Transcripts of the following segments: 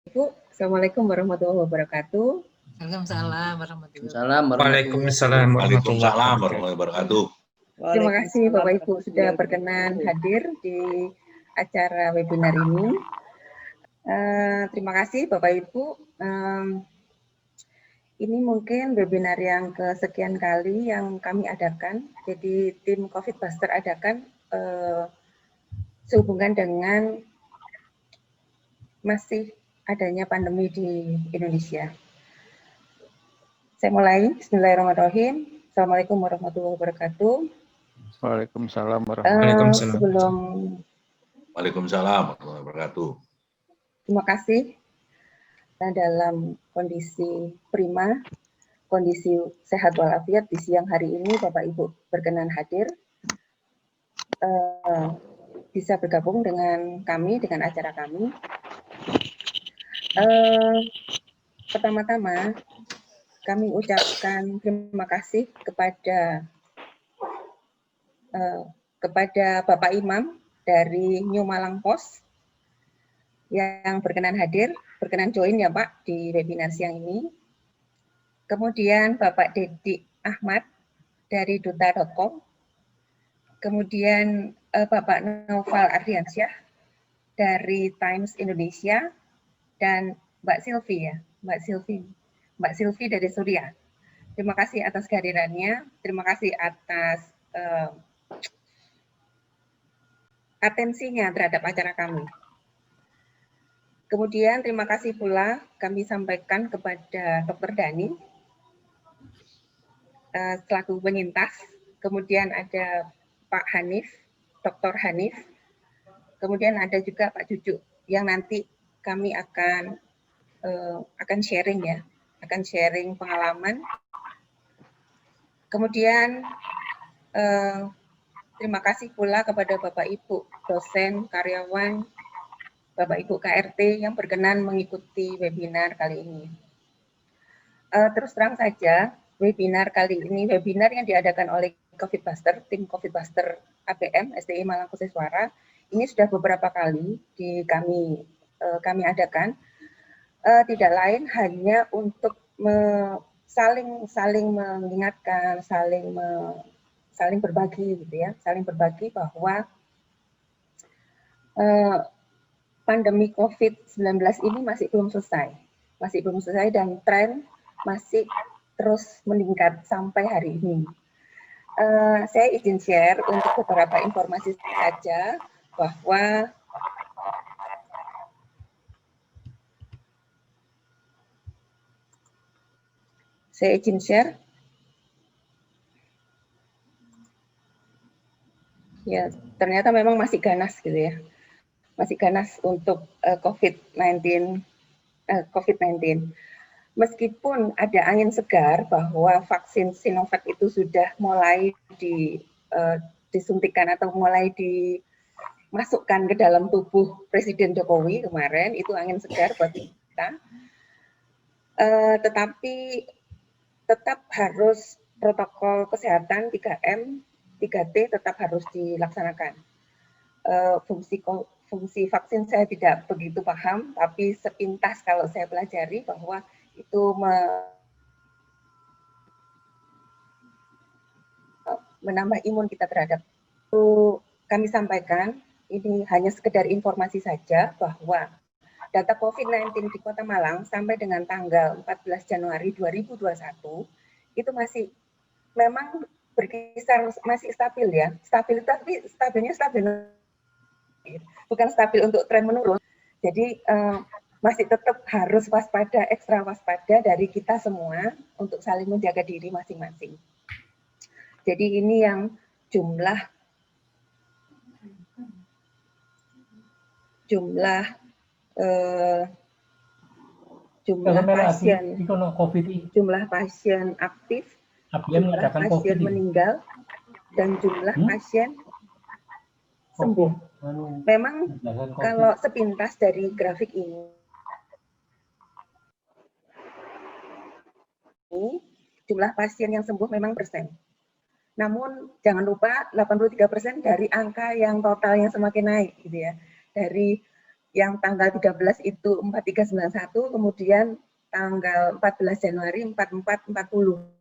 Ibu, Assalamualaikum warahmatullahi wabarakatuh. Waalaikumsalam warahmatullahi wabarakatuh. Terima kasih Bapak Ibu sudah berkenan hadir di acara webinar ini. Terima kasih Bapak Ibu. Ini mungkin webinar yang kesekian kali yang kami adakan. Jadi tim COVID Buster adakan sehubungan dengan masih adanya pandemi di Indonesia. Saya mulai. Bismillahirrahmanirrahim. Assalamualaikum warahmatullahi wabarakatuh. Waalaikumsalam warahmatullahi wabarakatuh. Waalaikumsalam warahmatullahi wabarakatuh. Terima kasih. Dalam kondisi prima, kondisi sehat walafiat di siang hari ini, Bapak Ibu berkenan hadir, bisa bergabung dengan kami, dengan acara kami. Pertama-tama, kami ucapkan terima kasih kepada Bapak Imam dari New Malang Post yang berkenan hadir, berkenan join ya Pak di webinar siang ini. Kemudian Bapak Dedi Ahmad dari duta.com. Kemudian Bapak Noval Ardiansyah dari Times Indonesia dan Mbak Sylvie dari Surya. Terima kasih atas kehadirannya, terima kasih atas atensinya terhadap acara kami. Kemudian terima kasih pula kami sampaikan kepada Dr. Dani selaku penyintas, kemudian ada Pak Hanif, Dr. Hanif, kemudian ada juga Pak Cucu yang nanti kami akan sharing ya, akan sharing pengalaman. Kemudian terima kasih pula kepada Bapak Ibu dosen, karyawan, Bapak Ibu KRT yang berkenan mengikuti webinar kali ini. Terus terang saja, webinar kali ini webinar yang diadakan oleh COVID Buster, tim COVID Buster APM SDI Malang Kusiswara, ini sudah beberapa kali kami adakan. Tidak lain hanya untuk saling mengingatkan, saling berbagi gitu ya, saling berbagi bahwa pandemi COVID-19 ini masih belum selesai dan tren masih terus meningkat sampai hari ini. Saya izin share untuk beberapa informasi saja bahwa saya izin share. Ya, ternyata memang masih ganas gitu ya. Masih ganas untuk COVID-19. Meskipun ada angin segar bahwa vaksin Sinovac itu sudah mulai disuntikan atau mulai dimasukkan ke dalam tubuh Presiden Jokowi kemarin, itu angin segar buat kita. Tetapi tetap harus protokol kesehatan 3M, 3T tetap harus dilaksanakan. Fungsi vaksin saya tidak begitu paham, tapi sepintas kalau saya pelajari bahwa itu menambah imun kita terhadap itu. Kami sampaikan, ini hanya sekedar informasi saja bahwa data COVID-19 di Kota Malang sampai dengan tanggal 14 Januari 2021 itu masih memang berkisar masih stabil ya, tapi stabilnya stabil, bukan stabil untuk tren menurun. Jadi masih tetap harus waspada, ekstra waspada dari kita semua untuk saling menjaga diri masing-masing. Jadi ini yang jumlah pasien aktif, jumlah pasien meninggal, dan jumlah pasien sembuh. Memang kalau sepintas dari grafik ini, jumlah pasien yang sembuh memang persen. Namun jangan lupa 83% dari angka yang totalnya semakin naik gitu ya. Dari yang tanggal 13 itu 4391, kemudian tanggal 14 Januari 4440.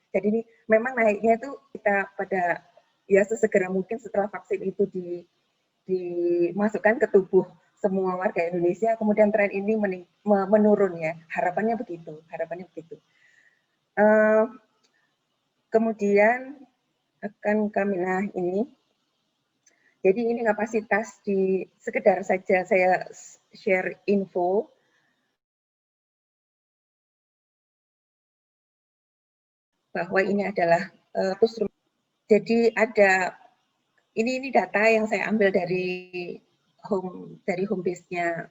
Jadi ini memang naiknya itu kita pada ya sesegera mungkin setelah vaksin itu dimasukkan ke tubuh semua warga Indonesia, kemudian tren ini menurun ya, harapannya begitu. Kemudian akan kami ini. Jadi ini kapasitas sekedar saja saya share info. Bahwa ini adalah jadi ada ini data yang saya ambil dari home base-nya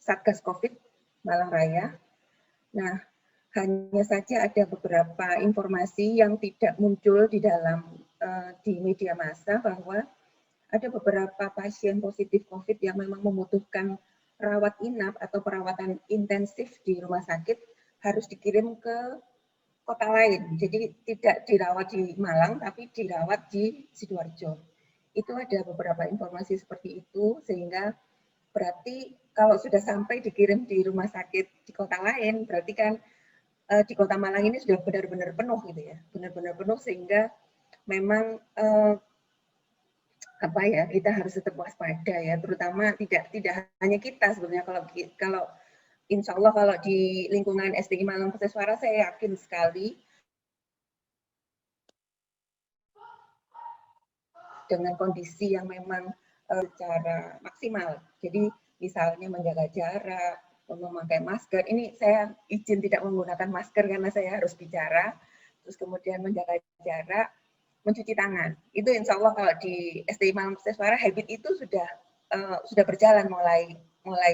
Satgas Covid Malang Raya. Nah, hanya saja ada beberapa informasi yang tidak muncul di dalam di media massa bahwa ada beberapa pasien positif COVID yang memang membutuhkan rawat inap atau perawatan intensif di rumah sakit harus dikirim ke kota lain. Jadi tidak dirawat di Malang, tapi dirawat di Sidoarjo. Itu ada beberapa informasi seperti itu, sehingga berarti kalau sudah sampai dikirim di rumah sakit di kota lain, berarti kan di kota Malang ini sudah benar-benar penuh gitu ya, benar-benar penuh sehingga memang kita harus tetap waspada ya, terutama tidak hanya kita sebenarnya kalau Insya Allah kalau di lingkungan SDI Malang Perseswara saya yakin sekali dengan kondisi yang memang secara maksimal. Jadi misalnya menjaga jarak, memakai masker. Ini saya izin tidak menggunakan masker karena saya harus bicara. Terus kemudian menjaga jarak, mencuci tangan. Itu Insya Allah kalau di SDI Malang Perseswara habit itu sudah berjalan mulai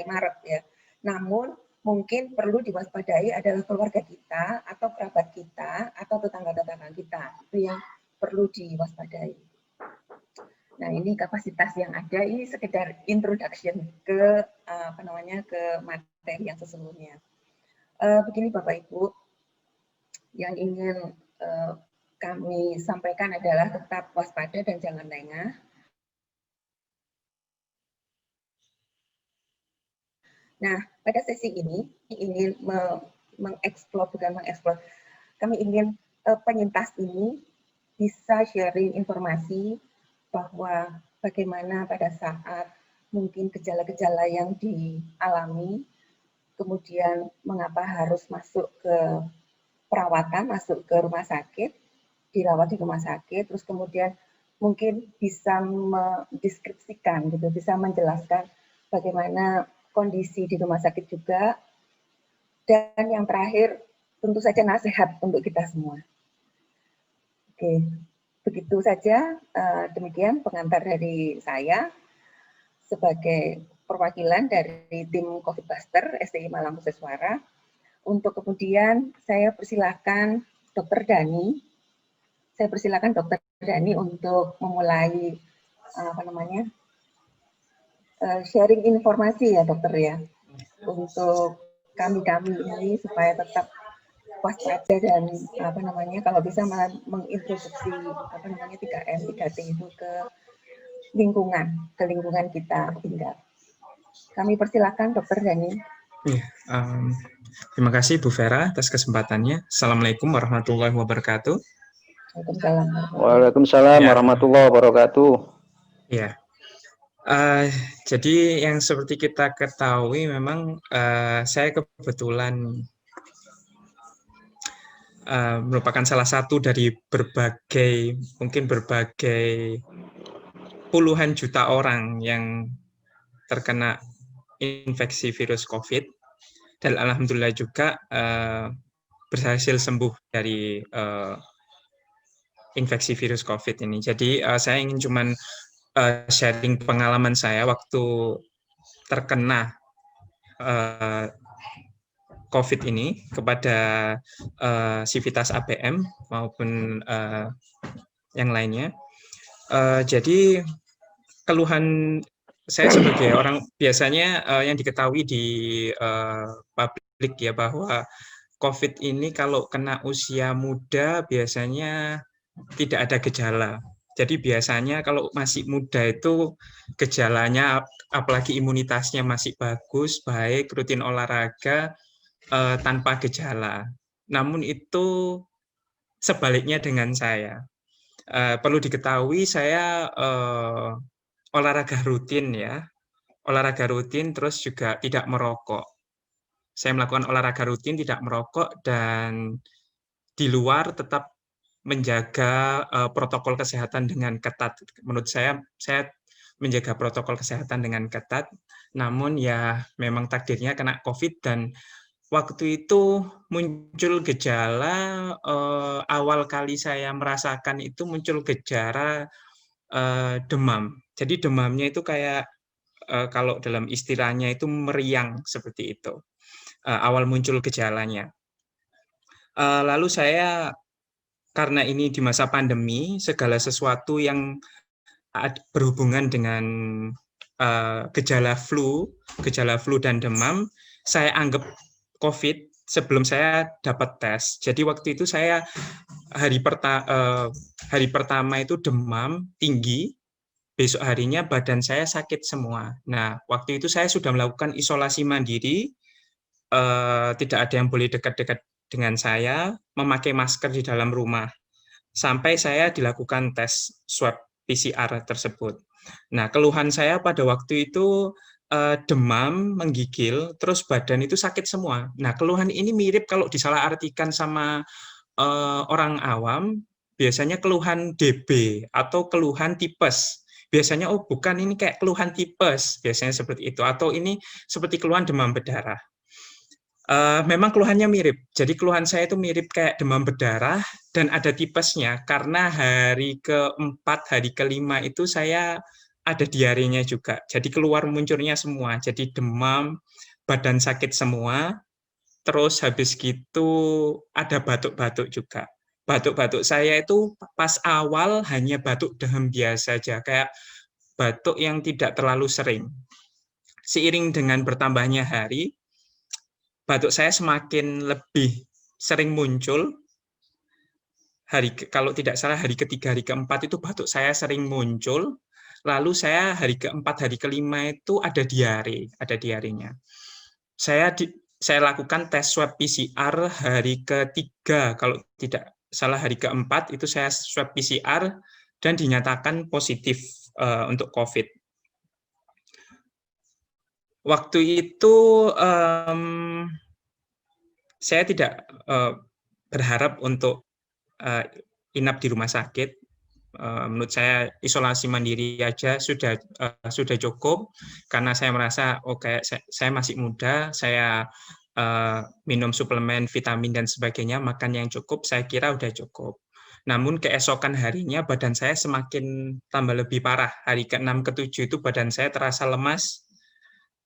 Maret ya. Namun mungkin perlu diwaspadai adalah keluarga kita atau kerabat kita atau tetangga-tetangga kita, itu yang perlu diwaspadai. Nah ini kapasitas yang ada, ini sekedar introduction ke ke materi yang sesungguhnya. Begini Bapak Ibu, yang ingin kami sampaikan adalah tetap waspada dan jangan lengah. Nah, pada sesi ini ingin kami ingin penyintas ini bisa sharing informasi bahwa bagaimana pada saat mungkin gejala-gejala yang dialami, kemudian mengapa harus masuk ke perawatan, masuk ke rumah sakit, dirawat di rumah sakit, terus kemudian mungkin bisa mendeskripsikan, gitu, bisa menjelaskan bagaimana kondisi di rumah sakit juga, dan yang terakhir tentu saja nasihat untuk kita semua. Oke, begitu saja. Demikian pengantar dari saya sebagai perwakilan dari tim COVID Buster SDI Malang Perseswara. Untuk kemudian saya persilakan Dr. Dhani. Saya persilakan Dr. Dhani untuk memulai sharing informasi ya dokter ya, untuk kami ini supaya tetap waspada dan kalau bisa mengintroduksi 3M 3T itu ke lingkungan kita tinggal. Kami persilakan Dr. Dhani. Terima kasih Bu Vera atas kesempatannya. Assalamualaikum warahmatullahi wabarakatuh. Waalaikumsalam warahmatullahi wabarakatuh. Ya. Jadi yang seperti kita ketahui memang saya kebetulan merupakan salah satu dari berbagai puluhan juta orang yang terkena infeksi virus COVID, dan alhamdulillah juga berhasil sembuh dari infeksi virus COVID ini. Jadi saya ingin cuman sharing pengalaman saya waktu terkena COVID ini kepada Sivitas APM maupun yang lainnya. Jadi keluhan saya sebagai orang biasanya yang diketahui di publik ya, bahwa COVID ini kalau kena usia muda biasanya tidak ada gejala. Jadi biasanya kalau masih muda itu gejalanya, apalagi imunitasnya masih bagus, baik, rutin olahraga, tanpa gejala. Namun itu sebaliknya dengan saya. Perlu diketahui saya olahraga rutin ya, olahraga rutin terus juga tidak merokok. Saya melakukan olahraga rutin, tidak merokok, dan di luar tetap menjaga protokol kesehatan dengan ketat. Menurut saya menjaga protokol kesehatan dengan ketat, namun ya memang takdirnya kena COVID, dan waktu itu muncul gejala, awal kali saya merasakan itu muncul gejala demam. Jadi demamnya itu kayak kalau dalam istilahnya itu meriang seperti itu. Awal muncul gejalanya. Lalu saya, karena ini di masa pandemi, segala sesuatu yang berhubungan dengan gejala flu dan demam, saya anggap COVID sebelum saya dapat tes. Jadi waktu itu saya hari pertama itu demam tinggi, besok harinya badan saya sakit semua. Nah, waktu itu saya sudah melakukan isolasi mandiri, tidak ada yang boleh dekat-dekat dengan saya, memakai masker di dalam rumah, sampai saya dilakukan tes swab PCR tersebut. Nah, keluhan saya pada waktu itu demam, menggigil, terus badan itu sakit semua. Nah, keluhan ini mirip kalau disalahartikan sama orang awam, biasanya keluhan DB atau keluhan tipes. Biasanya, oh bukan, ini kayak keluhan tipes, biasanya seperti itu. Atau ini seperti keluhan demam berdarah. Memang keluhannya mirip. Jadi keluhan saya itu mirip kayak demam berdarah dan ada tipesnya, karena hari keempat, hari kelima itu saya ada diarenya juga. Jadi keluar munculnya semua. Jadi demam, badan sakit semua, terus habis gitu ada batuk-batuk juga. Batuk-batuk saya itu pas awal hanya batuk demam biasa saja, kayak batuk yang tidak terlalu sering. Seiring dengan bertambahnya hari, batuk saya semakin lebih sering muncul. Kalau tidak salah hari ketiga, hari keempat itu batuk saya sering muncul. Lalu saya hari keempat, hari kelima itu ada diarenya. Saya lakukan tes swab PCR hari ketiga, kalau tidak salah hari keempat itu saya swab PCR dan dinyatakan positif untuk COVID. Waktu itu saya tidak berharap untuk inap di rumah sakit. Menurut saya isolasi mandiri aja sudah cukup, karena saya merasa kayak saya masih muda, saya minum suplemen vitamin dan sebagainya, makan yang cukup, saya kira udah cukup. Namun keesokan harinya badan saya semakin tambah lebih parah. Hari ke-6, ke-7 itu badan saya terasa lemas,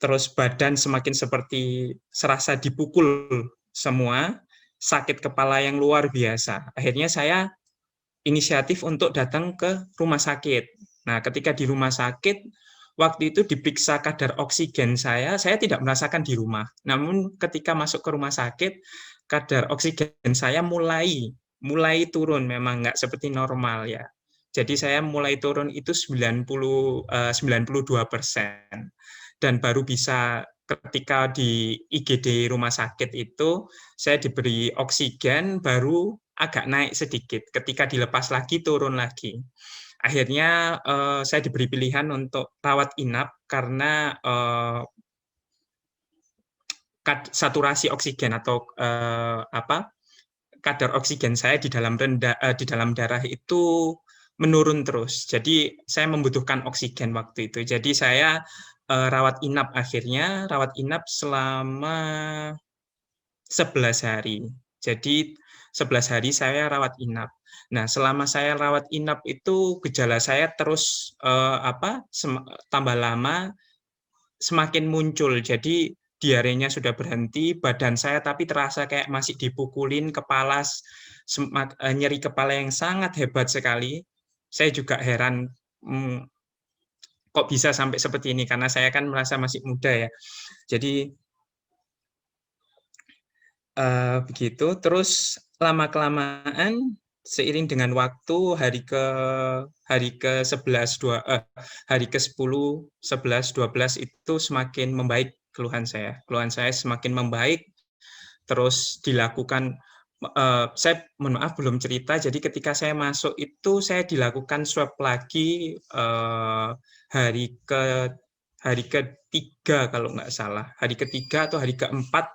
terus badan semakin seperti serasa dipukul semua, sakit kepala yang luar biasa. Akhirnya saya inisiatif untuk datang ke rumah sakit. Nah, ketika di rumah sakit, waktu itu diperiksa kadar oksigen saya tidak merasakan di rumah. Namun ketika masuk ke rumah sakit, kadar oksigen saya mulai turun, memang nggak seperti normal ya. Jadi saya mulai turun itu 92%. Dan baru bisa ketika di IGD rumah sakit itu, saya diberi oksigen, baru agak naik sedikit. Ketika dilepas lagi, turun lagi. Akhirnya saya diberi pilihan untuk rawat inap karena saturasi oksigen atau kadar oksigen saya di dalam darah itu menurun terus. Jadi saya membutuhkan oksigen waktu itu. Jadi saya rawat inap, akhirnya rawat inap selama 11 hari. Jadi 11 hari saya rawat inap. Nah, selama saya rawat inap itu gejala saya terus tambah lama semakin muncul. Jadi diarenya sudah berhenti, badan saya tapi terasa kayak masih dipukulin, kepala nyeri kepala yang sangat hebat sekali. Saya juga heran kok bisa sampai seperti ini, karena saya kan merasa masih muda ya. Jadi begitu, terus lama-kelamaan seiring dengan waktu hari ke 11 hari ke 10 11 12 itu semakin membaik keluhan saya. Keluhan saya semakin membaik, terus dilakukan saya mohon maaf belum cerita. Jadi ketika saya masuk itu saya dilakukan swab lagi hari ketiga kalau nggak salah, hari ketiga atau hari keempat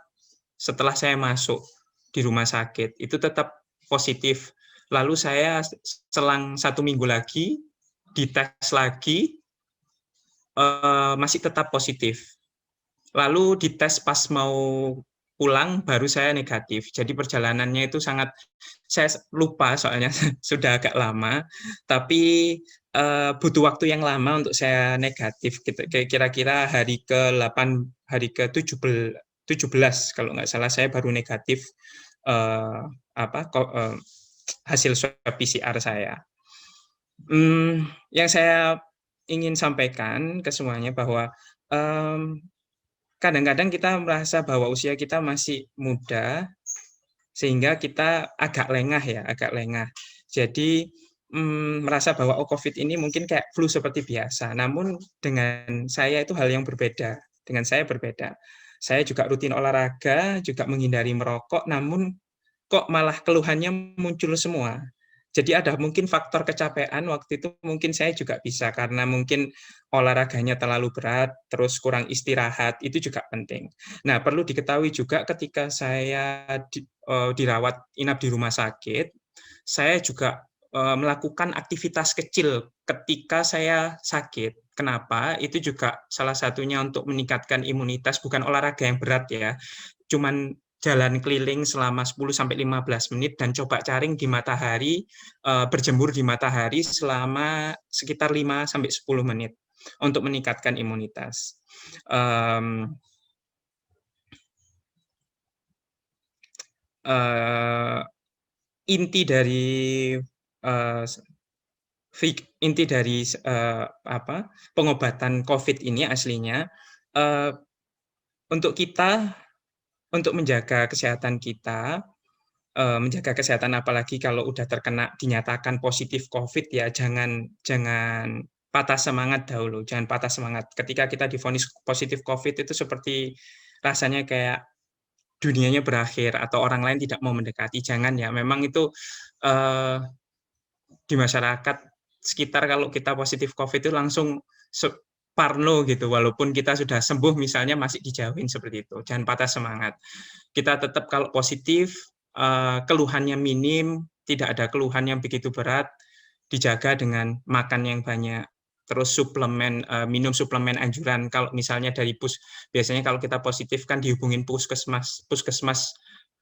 setelah saya masuk di rumah sakit itu tetap positif. Lalu saya selang 1 minggu lagi dites lagi, masih tetap positif. Lalu dites pas mau pulang baru saya negatif. Jadi perjalanannya itu saya lupa soalnya sudah agak lama, tapi butuh waktu yang lama untuk saya negatif. Kira-kira hari ke-8, hari ke-17 kalau nggak salah saya baru negatif hasil swab PCR saya. Yang saya ingin sampaikan ke semuanya bahwa kadang-kadang kita merasa bahwa usia kita masih muda, sehingga kita agak lengah. Jadi merasa bahwa COVID ini mungkin kayak flu seperti biasa. Namun dengan saya itu hal yang berbeda. Dengan saya berbeda. Saya juga rutin olahraga, juga menghindari merokok, namun kok malah keluhannya muncul semua. Jadi ada mungkin faktor kecapean waktu itu mungkin saya juga bisa karena mungkin olahraganya terlalu berat, terus kurang istirahat, itu juga penting. Nah, perlu diketahui juga ketika saya dirawat inap di rumah sakit, saya juga melakukan aktivitas kecil ketika saya sakit. Kenapa? Itu juga salah satunya untuk meningkatkan imunitas, bukan olahraga yang berat ya. Cuman jalan keliling selama 10-15 menit dan coba caring di matahari, berjemur di matahari selama sekitar 5-10 menit untuk meningkatkan imunitas. Inti dari pengobatan COVID ini aslinya untuk kita, untuk menjaga kesehatan kita, menjaga kesehatan apalagi kalau udah dinyatakan positif COVID ya, jangan patah semangat dahulu, jangan patah semangat. Ketika kita divonis positif COVID itu seperti rasanya kayak dunianya berakhir atau orang lain tidak mau mendekati, jangan ya. Memang itu di masyarakat sekitar kalau kita positif COVID itu langsung parno gitu, walaupun kita sudah sembuh misalnya masih dijauhin seperti itu. Jangan patah semangat. Kita tetap kalau positif, keluhannya minim, tidak ada keluhan yang begitu berat, dijaga dengan makan yang banyak, terus suplemen, minum suplemen anjuran. Kalau misalnya dari biasanya kalau kita positif kan dihubungin puskesmas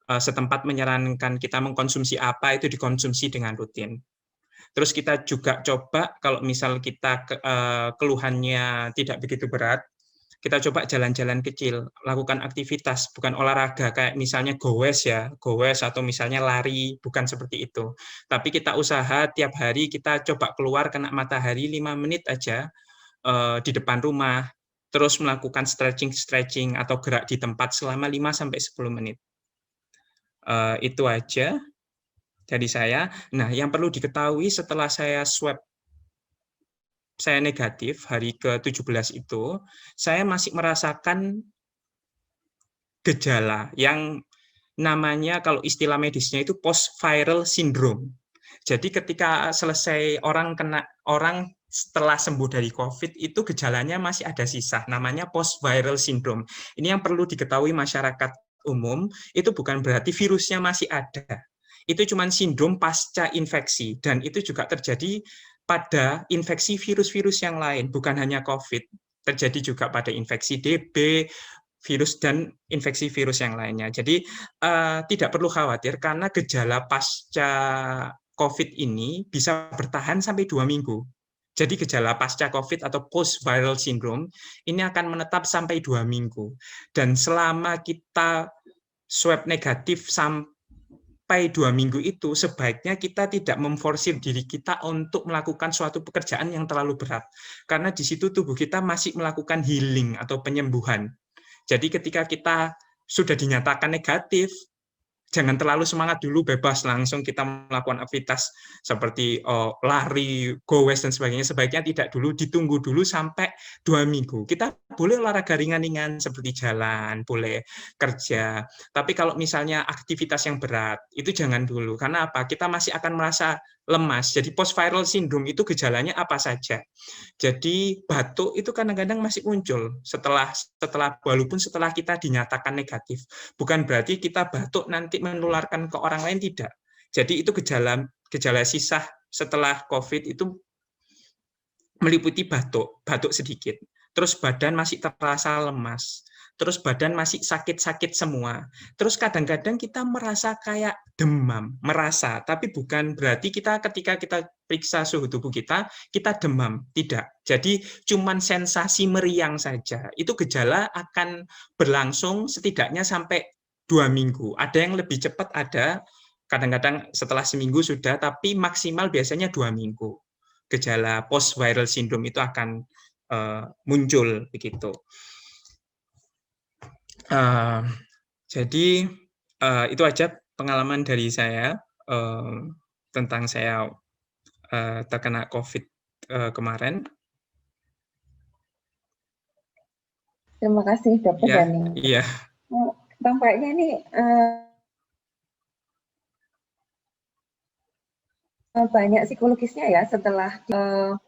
setempat menyarankan kita mengkonsumsi apa, itu dikonsumsi dengan rutin. Terus kita juga coba kalau misal kita keluhannya tidak begitu berat, kita coba jalan-jalan kecil, lakukan aktivitas, bukan olahraga kayak misalnya gowes atau misalnya lari, bukan seperti itu. Tapi kita usaha tiap hari kita coba keluar kena matahari 5 menit aja di depan rumah, terus melakukan stretching atau gerak di tempat selama 5-10 menit. Itu aja dari saya. Nah, yang perlu diketahui setelah saya swab saya negatif hari ke-17 itu, saya masih merasakan gejala yang namanya kalau istilah medisnya itu post-viral syndrome. Jadi ketika selesai orang setelah sembuh dari COVID itu gejalanya masih ada sisa, namanya post-viral syndrome. Ini yang perlu diketahui masyarakat umum, itu bukan berarti virusnya masih ada. Itu cuma sindrom pasca infeksi, dan itu juga terjadi pada infeksi virus-virus yang lain, bukan hanya COVID. Terjadi juga pada infeksi DB, virus dan infeksi virus yang lainnya. Jadi tidak perlu khawatir karena gejala pasca COVID ini bisa bertahan sampai 2 minggu. Jadi gejala pasca COVID atau post-viral syndrome ini akan menetap sampai 2 minggu. Dan selama kita swab negatif sampai 2 minggu itu, sebaiknya kita tidak memforsir diri kita untuk melakukan suatu pekerjaan yang terlalu berat. Karena di situ tubuh kita masih melakukan healing atau penyembuhan. Jadi ketika kita sudah dinyatakan negatif, jangan terlalu semangat dulu, bebas langsung kita melakukan aktivitas seperti lari, goes dan sebagainya. Sebaiknya tidak dulu, ditunggu dulu sampai 2 minggu. Kita boleh olahraga ringan-ringan seperti jalan, boleh kerja. Tapi kalau misalnya aktivitas yang berat, itu jangan dulu. Karena apa? Kita masih akan merasa lemas. Jadi post-viral syndrome itu gejalanya apa saja. Jadi batuk itu kadang-kadang masih muncul setelah walaupun setelah kita dinyatakan negatif. Bukan berarti kita batuk nanti menularkan ke orang lain, tidak. Jadi itu gejala sisa setelah COVID itu meliputi batuk sedikit. Terus badan masih terasa lemas. Terus badan masih sakit-sakit semua. Terus kadang-kadang kita merasa kayak demam, tapi bukan berarti ketika kita periksa suhu tubuh kita demam, tidak. Jadi cuman sensasi meriang saja. Itu gejala akan berlangsung setidaknya sampai 2 minggu. Ada yang lebih cepat, ada kadang-kadang setelah seminggu sudah, tapi maksimal biasanya 2 minggu. Gejala post-viral syndrome itu akan muncul begitu. Jadi itu aja pengalaman dari saya tentang saya terkena COVID kemarin. Terima kasih Dokter Dani. Iya. Tampaknya ini banyak psikologisnya ya, setelah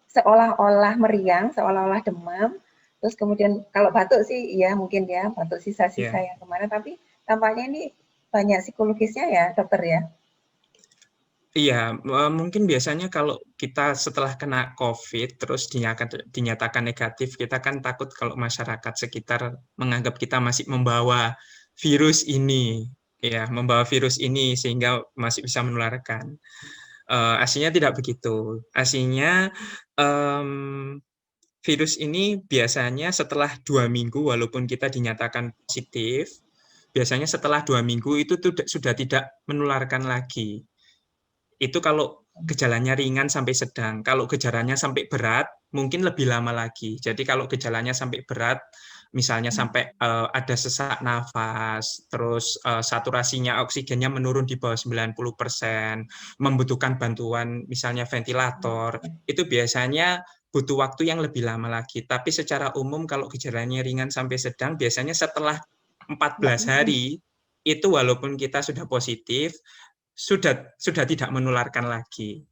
seolah-olah meriang, seolah-olah demam. Terus kemudian kalau batuk sih ya mungkin ya batuk sisa-sisa yang kemarin, tapi tampaknya ini banyak psikologisnya ya dokter ya. Iya, mungkin biasanya kalau kita setelah kena COVID terus dinyatakan negatif, kita kan takut kalau masyarakat sekitar menganggap kita masih membawa virus ini, ya, membawa virus ini sehingga masih bisa menularkan. Aslinya tidak begitu. Aslinya virus ini biasanya setelah 2 minggu, walaupun kita dinyatakan positif, biasanya setelah 2 minggu itu sudah tidak menularkan lagi. Itu kalau gejalanya ringan sampai sedang. Kalau gejalanya sampai berat, mungkin lebih lama lagi. Jadi kalau gejalanya sampai berat, misalnya sampai ada sesak nafas, terus saturasinya oksigennya menurun di bawah 90%, membutuhkan bantuan misalnya ventilator, itu biasanya butuh waktu yang lebih lama lagi. Tapi secara umum kalau gejalanya ringan sampai sedang, biasanya setelah 14 hari, itu walaupun kita sudah positif, sudah tidak menularkan lagi.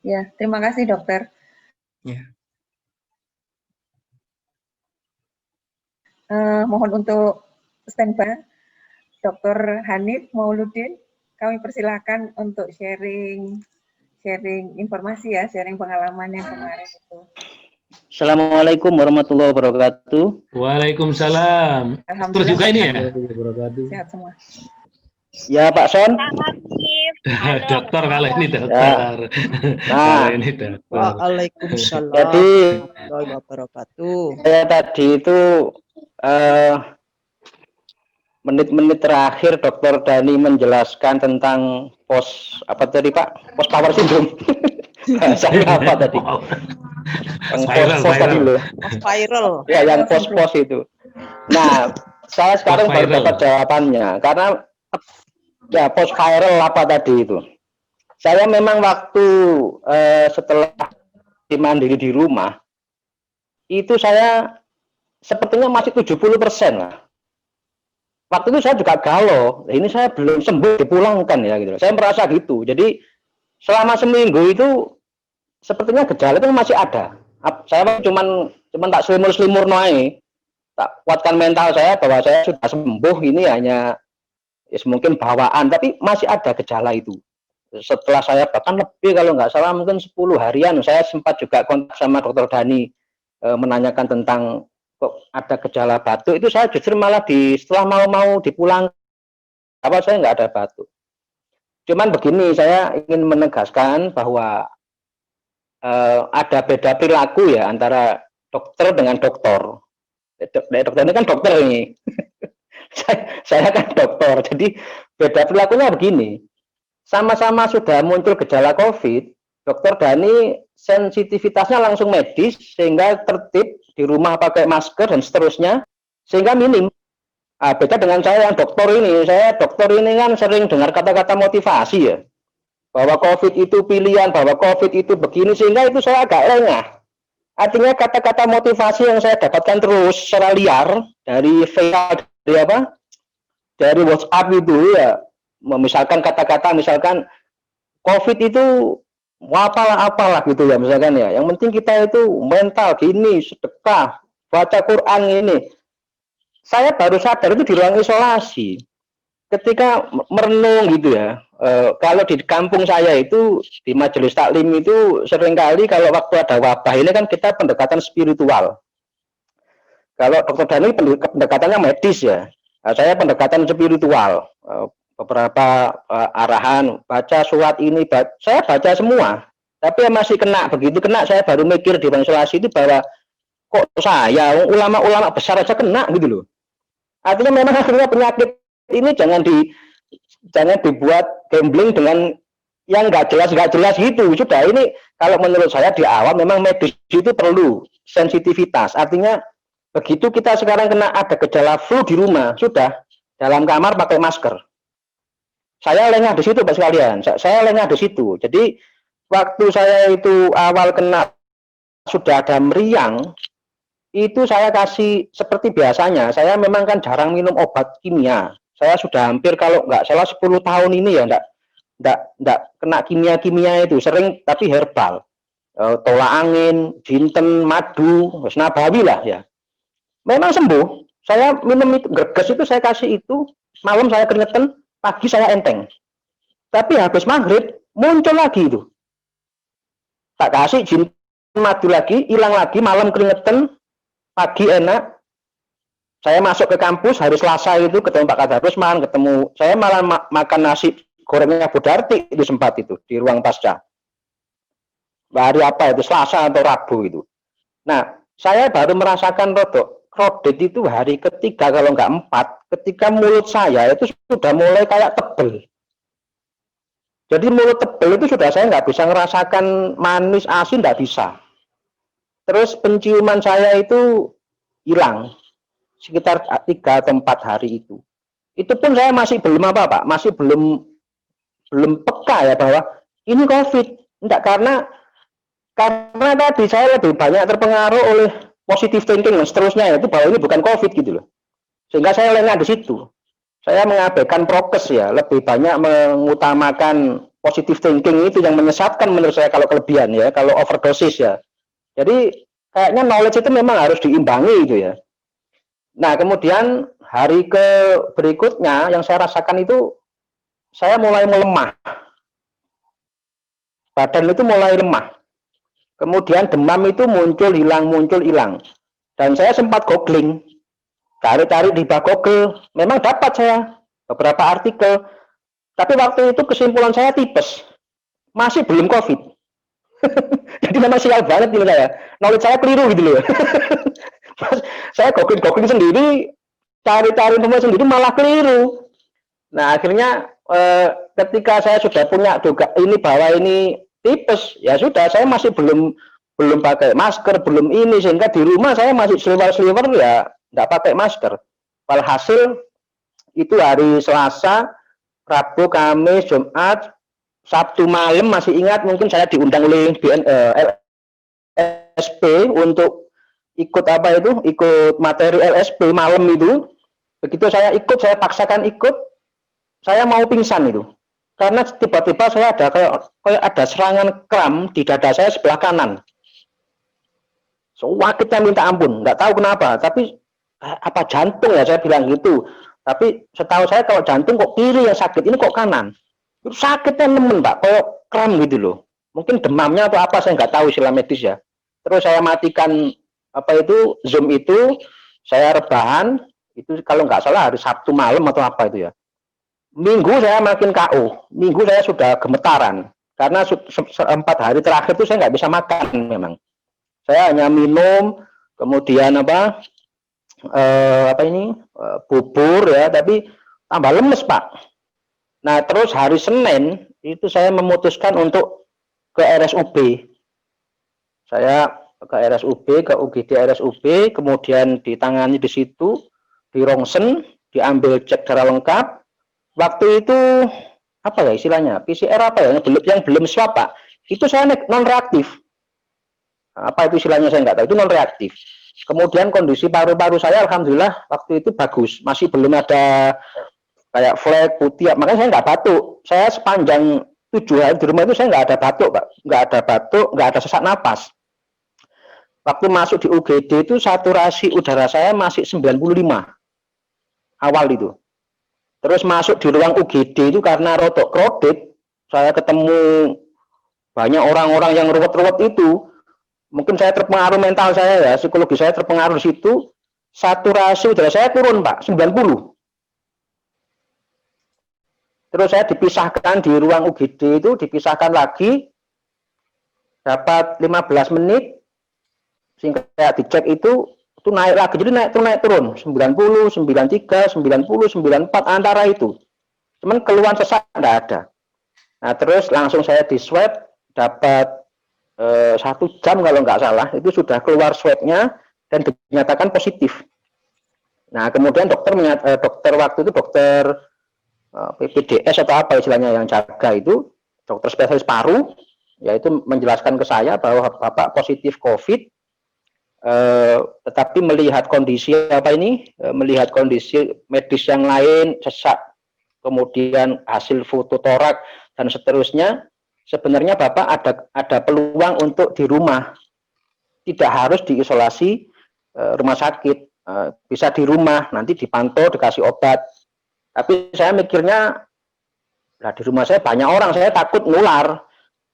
Ya, terima kasih dokter. Ya. Mohon untuk standby, Dr. Hanif Mauludin, kami persilakan untuk sharing informasi ya, sharing pengalaman yang kemarin itu. Assalamualaikum warahmatullahi wabarakatuh. Waalaikumsalam. Terus juga ini ya? Sehat semua. Ya Pak Son. Dokter kalau ini dokter. Kalau ini dokter. Waalaikumsalam Jadi warahmatullahi wabarakatuh. saya tadi itu menit-menit terakhir Dokter Dani menjelaskan tentang post power syndrome. Bahasanya apa tadi? Yang post tadi loh. Viral. Ya, yang post itu. Nah, saya sekarang baru dapat jawabannya karena ya post viral apa tadi itu. Saya memang waktu setelah mandiri di rumah itu saya sepertinya masih 70% lah. Waktu itu saya juga galau. Ini saya belum sembuh dipulangkan ya gitu. Saya merasa gitu. Jadi selama seminggu itu sepertinya gejala itu masih ada. Saya cuman tak selimur-selimur noai. Tak kuatkan mental saya bahwa saya sudah sembuh, ini hanya mungkin bawaan, tapi masih ada gejala itu. Setelah saya bahkan lebih kalau nggak salah mungkin 10 harian, saya sempat juga kontak sama Dokter Dani menanyakan tentang kok ada gejala batuk, itu saya justru malah setelah mau dipulang saya nggak ada batuk. Cuman begini, saya ingin menegaskan bahwa ada beda perilaku ya antara dokter dengan dokter. Dokter ini kan dokter ini. saya kan dokter, jadi beda perilakunya begini. Sama-sama sudah muncul gejala COVID, Dokter Dani sensitivitasnya langsung medis sehingga tertib di rumah pakai masker dan seterusnya, sehingga minim Beda dengan saya yang dokter ini. Saya dokter ini kan sering dengar kata-kata motivasi ya. Bahwa COVID itu pilihan, bahwa COVID itu begini, sehingga itu saya agak lengah. Artinya kata-kata motivasi yang saya dapatkan terus secara liar dari dari WhatsApp itu ya, misalkan kata-kata misalkan COVID itu apalah gitu ya misalkan ya. Yang penting kita itu mental gini, sedekah, baca Quran ini. Saya baru sadar itu di ruang isolasi. Ketika merenung gitu ya, kalau di kampung saya itu di majelis taklim itu seringkali kalau waktu ada wabah ini kan kita pendekatan spiritual. Kalau Dokter Dani pendekatannya medis ya, saya pendekatan spiritual. Beberapa arahan, baca surat ini, saya baca semua. Tapi masih kena, begitu kena saya baru mikir di ruang isolasi itu bahwa kok saya ulama-ulama besar aja kena gitu loh. Artinya memang akhirnya penyakit ini jangan dibuat gambling dengan yang nggak jelas gitu. Sudah ini kalau menurut saya di awal memang medis itu perlu sensitivitas. Artinya begitu kita sekarang kena ada gejala flu di rumah, sudah dalam kamar pakai masker. Saya lengah di situ Pak sekalian. Saya lengah di situ. Jadi waktu saya itu awal kena sudah ada meriang, itu saya kasih seperti biasanya. Saya memang kan jarang minum obat kimia. Saya sudah hampir kalau nggak salah 10 tahun ini ya nggak kena kimia itu sering, tapi herbal, tolak angin, jinten, madu, nabawi lah ya. Memang sembuh. Saya minum itu gerges itu saya kasih itu malam saya keringetan, pagi saya enteng. Tapi habis maghrib muncul lagi itu. Tak kasih jinten, madu lagi, hilang lagi, malam keringetan. Pagi enak, saya masuk ke kampus hari Selasa itu ketemu Pak Kadarusman, ketemu saya malah makan nasi gorengnya Budarti itu sempat itu di ruang pasca. Hari apa itu Selasa atau Rabu itu. Nah, saya baru merasakan rodet itu hari ketiga kalau nggak 4, ketika mulut saya itu sudah mulai kayak tebel. Jadi mulut tebel itu sudah saya nggak bisa ngerasakan manis asin, nggak bisa. Terus penciuman saya itu hilang sekitar 3 atau 4 hari itu. Itu pun saya masih belum Pak, masih belum peka ya bahwa ini COVID. Enggak, karena tadi saya lebih banyak terpengaruh oleh positive thinking dan seterusnya itu bahwa ini bukan COVID gitu loh. Sehingga saya lengah di situ. Saya mengabaikan prokes ya, lebih banyak mengutamakan positive thinking itu yang menyesatkan menurut saya kalau kelebihan ya, kalau overdosis ya. Jadi kayaknya knowledge itu memang harus diimbangi gitu ya. Nah kemudian hari berikutnya yang saya rasakan itu saya mulai melemah. Badan itu mulai lemah. Kemudian demam itu muncul hilang. Dan saya sempat googling, cari-cari di Google, memang dapat saya beberapa artikel. Tapi waktu itu kesimpulan saya tipes, masih belum COVID. Jadi memang sial banget ini saya. Knowledge saya keliru gitu loh. Saya googling sendiri, cari-cari semua sendiri malah keliru. Nah akhirnya ketika saya sudah punya duga ini bahwa ini tipes, ya sudah saya masih belum pakai masker, belum ini, sehingga di rumah saya masih sliver ya nggak pakai masker. Walhasil itu hari Selasa, Rabu, Kamis, Jumat, Sabtu malam masih ingat, mungkin saya diundang oleh LSP untuk ikut ikut materi LSP malam itu. Begitu saya ikut, saya paksakan ikut, saya mau pingsan itu. Karena tiba-tiba saya ada kayak ada serangan kram di dada saya sebelah kanan. Sakitnya minta ampun, nggak tahu kenapa, tapi apa jantung ya saya bilang gitu. Tapi setahu saya kalau jantung kok kiri yang sakit, ini kok kanan. Itu sakitnya nemen Pak, kayak kram gitu loh. Mungkin demamnya atau apa saya nggak tahu istilah medis ya. Terus saya matikan Zoom itu, saya rebahan, itu kalau nggak salah hari Sabtu malam atau apa itu ya. Minggu saya makin KO, Minggu saya sudah gemetaran karena 4 hari terakhir itu saya nggak bisa makan memang. Saya hanya minum, kemudian bubur ya, tapi tambah lemes Pak. Nah terus hari Senin itu saya memutuskan untuk ke RSUB. Saya ke RSUB, ke UGD RSUB, kemudian ditangani di situ, di rongsen, diambil cek darah lengkap. Waktu itu apa ya istilahnya, PCR apa ya, yang belum swab Pak, itu saya non reaktif. Apa itu istilahnya saya nggak tahu, itu non reaktif. Kemudian kondisi paru-paru saya alhamdulillah waktu itu bagus, masih belum ada kayak flek putih, makanya saya nggak batuk. Saya sepanjang 7 hari di rumah itu saya nggak ada batuk Pak, nggak ada batuk, nggak ada sesak napas. Waktu masuk di UGD itu saturasi udara saya masih 95 awal itu. Terus masuk di ruang UGD itu karena rotok kredit, saya ketemu banyak orang-orang yang ruwet-ruwet itu. Mungkin saya terpengaruh mental saya ya, psikologi saya terpengaruh di situ. Saturasi udara saya turun Pak, 90. Terus saya dipisahkan di ruang UGD itu, dipisahkan lagi, dapat 15 menit, sehingga dicek itu naik lagi, jadi naik turun 90, 93, 90, 94 antara itu. Cuman keluhan sesak enggak ada. Nah, terus langsung saya di swab, dapat 1 jam kalau nggak salah, itu sudah keluar swabnya dan dinyatakan positif. Nah, kemudian dokter waktu itu dokter PPDS atau apa istilahnya yang jaga itu, dokter spesialis paru, yaitu menjelaskan ke saya bahwa Bapak positif COVID. Tetapi melihat kondisi melihat kondisi medis yang lain, sesak, kemudian hasil foto torak dan seterusnya, sebenarnya Bapak ada peluang untuk di rumah, tidak harus diisolasi rumah sakit, bisa di rumah, nanti dipantau, dikasih obat. Tapi saya mikirnya, lah di rumah saya banyak orang, saya takut nular.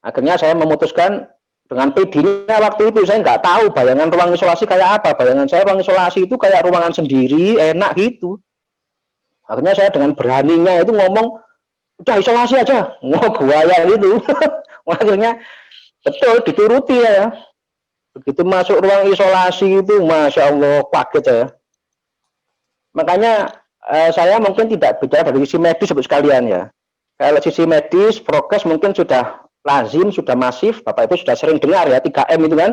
Akhirnya saya memutuskan dengan PD-nya waktu itu, saya nggak tahu bayangan ruang isolasi kayak apa. Bayangan saya ruang isolasi itu kayak ruangan sendiri, enak gitu. Akhirnya saya dengan beraninya itu ngomong, udah isolasi aja, buaya gitu. Akhirnya betul dituruti ya. Begitu masuk ruang isolasi itu, Masya Allah, kaget ya. Makanya saya mungkin tidak bicara dari sisi medis sekalian ya. Kalau sisi medis, prokes mungkin sudah lazim, sudah masif, Bapak Ibu sudah sering dengar ya, 3M itu kan.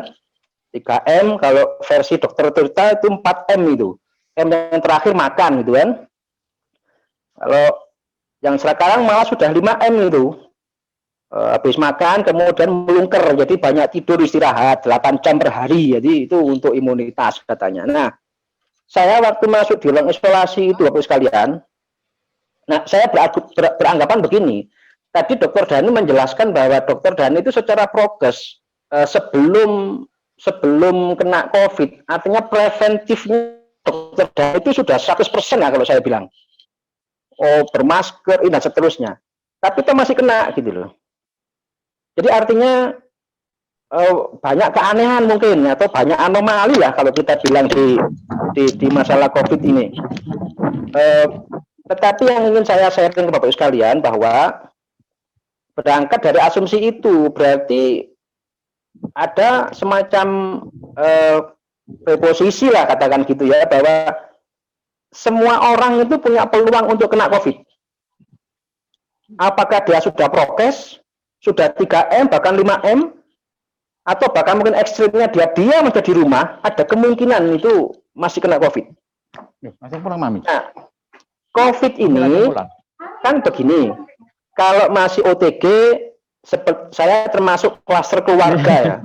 3M, kalau versi dokter Tirta itu 4M itu. M yang terakhir makan gitu kan. Kalau yang sekarang malah sudah 5M itu. Habis makan, kemudian melungker, jadi banyak tidur istirahat, 8 jam per hari, jadi itu untuk imunitas katanya. Nah, saya waktu masuk di ruang isolasi itu, Bapak sekalian, nah saya beranggapan begini, tadi Dokter Dhani menjelaskan bahwa Dokter Dhani itu secara prokes sebelum kena COVID, artinya preventifnya Dokter Dhani itu sudah 100% ya kalau saya bilang. Oh, bermasker, dan seterusnya. Tapi itu masih kena gitu loh. Jadi artinya banyak keanehan mungkin, atau banyak anomali lah kalau kita bilang di masalah COVID ini. Tetapi yang ingin saya sharing ke Bapak sekalian bahwa berangkat dari asumsi itu berarti ada semacam preposisi lah katakan gitu ya, bahwa semua orang itu punya peluang untuk kena COVID. Apakah dia sudah prokes, sudah 3M, bahkan 5M, atau bahkan mungkin ekstrimnya dia menjadi di rumah, ada kemungkinan itu masih kena COVID. Masih pulang, Mami. Nah, COVID ini kan begini, kalau masih OTG, saya termasuk klaster keluarga ya.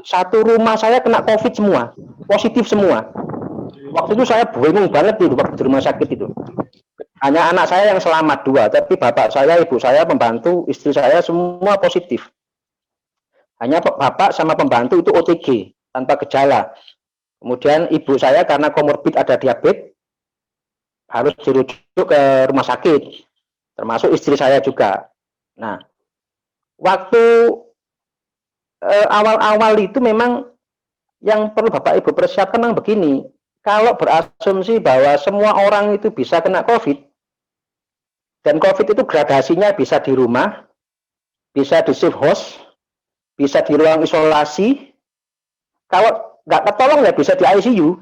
Satu rumah saya kena COVID semua, positif semua. Waktu itu saya bingung banget itu waktu di rumah sakit itu. Hanya anak saya yang selamat 2, tapi bapak saya, ibu saya, pembantu, istri saya semua positif. Hanya bapak sama pembantu itu OTG tanpa gejala. Kemudian ibu saya karena komorbid ada diabetes harus dirujuk ke rumah sakit, termasuk istri saya juga. Nah, waktu awal-awal itu memang yang perlu Bapak Ibu persiapkan memang begini. Kalau berasumsi bahwa semua orang itu bisa kena COVID, dan COVID itu gradasinya bisa di rumah, bisa di safe house, bisa di ruang isolasi, kalau nggak ketolong ya bisa di ICU.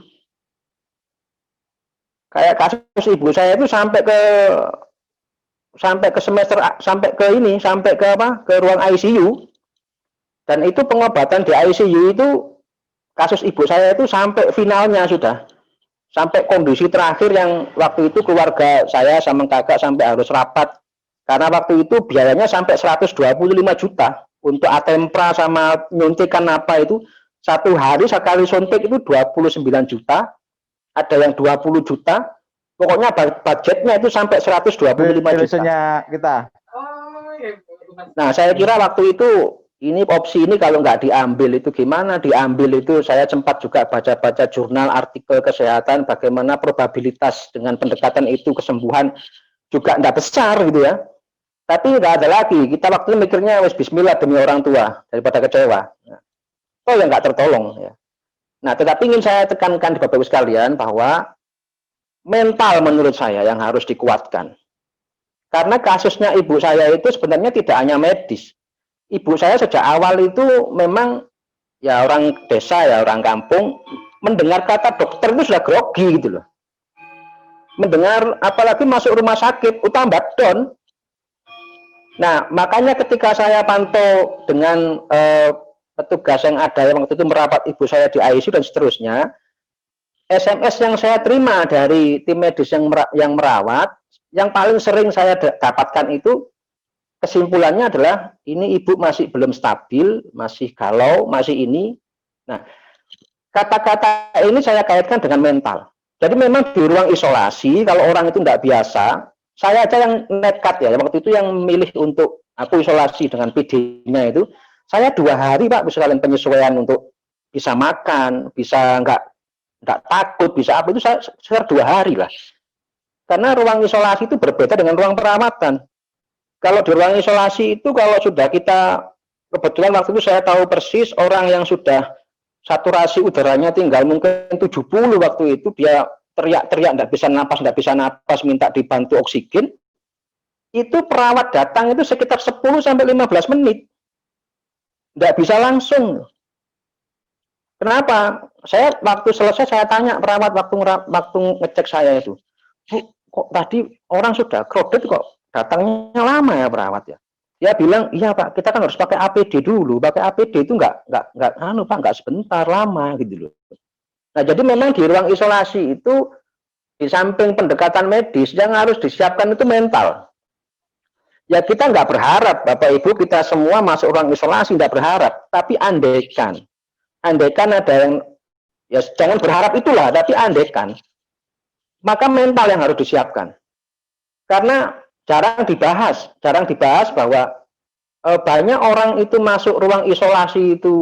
Kayak kasus ibu saya itu sampai ke semester, sampai ke ruang ICU, dan itu pengobatan di ICU itu kasus ibu saya itu sampai finalnya sampai kondisi terakhir yang waktu itu keluarga saya sama kakak sampai harus rapat karena waktu itu biayanya sampai 125 juta untuk atempra sama nyuntikan apa itu satu hari sekali suntik itu 29 juta, ada yang 20 juta, pokoknya budgetnya itu sampai 125 juta. Kita. Nah, saya kira waktu itu ini opsi ini kalau nggak diambil itu gimana? Diambil itu saya sempat juga baca-baca jurnal artikel kesehatan bagaimana probabilitas dengan pendekatan itu kesembuhan juga nggak besar gitu ya. Tapi nggak ada lagi. Kita waktu itu mikirnya wes bismillah demi orang tua daripada kecewa. Oh yang nggak tertolong ya. Nah, tetapi ingin saya tekankan di Bapak Ibu sekalian bahwa mental menurut saya yang harus dikuatkan. Karena kasusnya ibu saya itu sebenarnya tidak hanya medis. Ibu saya sejak awal itu memang ya orang desa ya orang kampung mendengar kata dokter itu sudah grogi gitu loh. Mendengar apalagi masuk rumah sakit utambah down. Nah makanya ketika saya pantau dengan petugas yang ada yang waktu itu merawat ibu saya di ICU dan seterusnya, SMS yang saya terima dari tim medis yang merawat, yang paling sering saya dapatkan itu kesimpulannya adalah ini ibu masih belum stabil, masih galau, masih ini. Nah, kata-kata ini saya kaitkan dengan mental. Jadi memang di ruang isolasi, kalau orang itu tidak biasa, saya aja yang nekat ya, waktu itu yang memilih untuk aku isolasi dengan PD-nya itu, saya 2 hari Pak, sekalian penyesuaian untuk bisa makan, bisa nggak takut, bisa apa itu saya sekitar 2 hari lah. Karena ruang isolasi itu berbeda dengan ruang perawatan. Kalau di ruang isolasi itu kalau sudah kita, kebetulan waktu itu saya tahu persis orang yang sudah saturasi udaranya tinggal mungkin 70 waktu itu, dia teriak-teriak nggak bisa napas, minta dibantu oksigen, itu perawat datang itu sekitar 10-15 menit. Nggak bisa langsung. Kenapa? Saya waktu selesai saya tanya perawat waktu ngecek saya itu, Bu, kok tadi orang sudah crowded kok datangnya lama ya perawat ya? Dia bilang, iya Pak, kita kan harus pakai APD dulu. Pakai APD itu nggak Pak, nggak sebentar, lama gitu loh. Nah jadi memang di ruang isolasi itu di samping pendekatan medis yang harus disiapkan itu mental. Ya kita nggak berharap Bapak Ibu kita semua masuk ruang isolasi, nggak berharap. Tapi andaikan ada yang, ya jangan berharap itulah, tapi andaikan, maka mental yang harus disiapkan. Karena jarang dibahas bahwa banyak orang itu masuk ruang isolasi itu,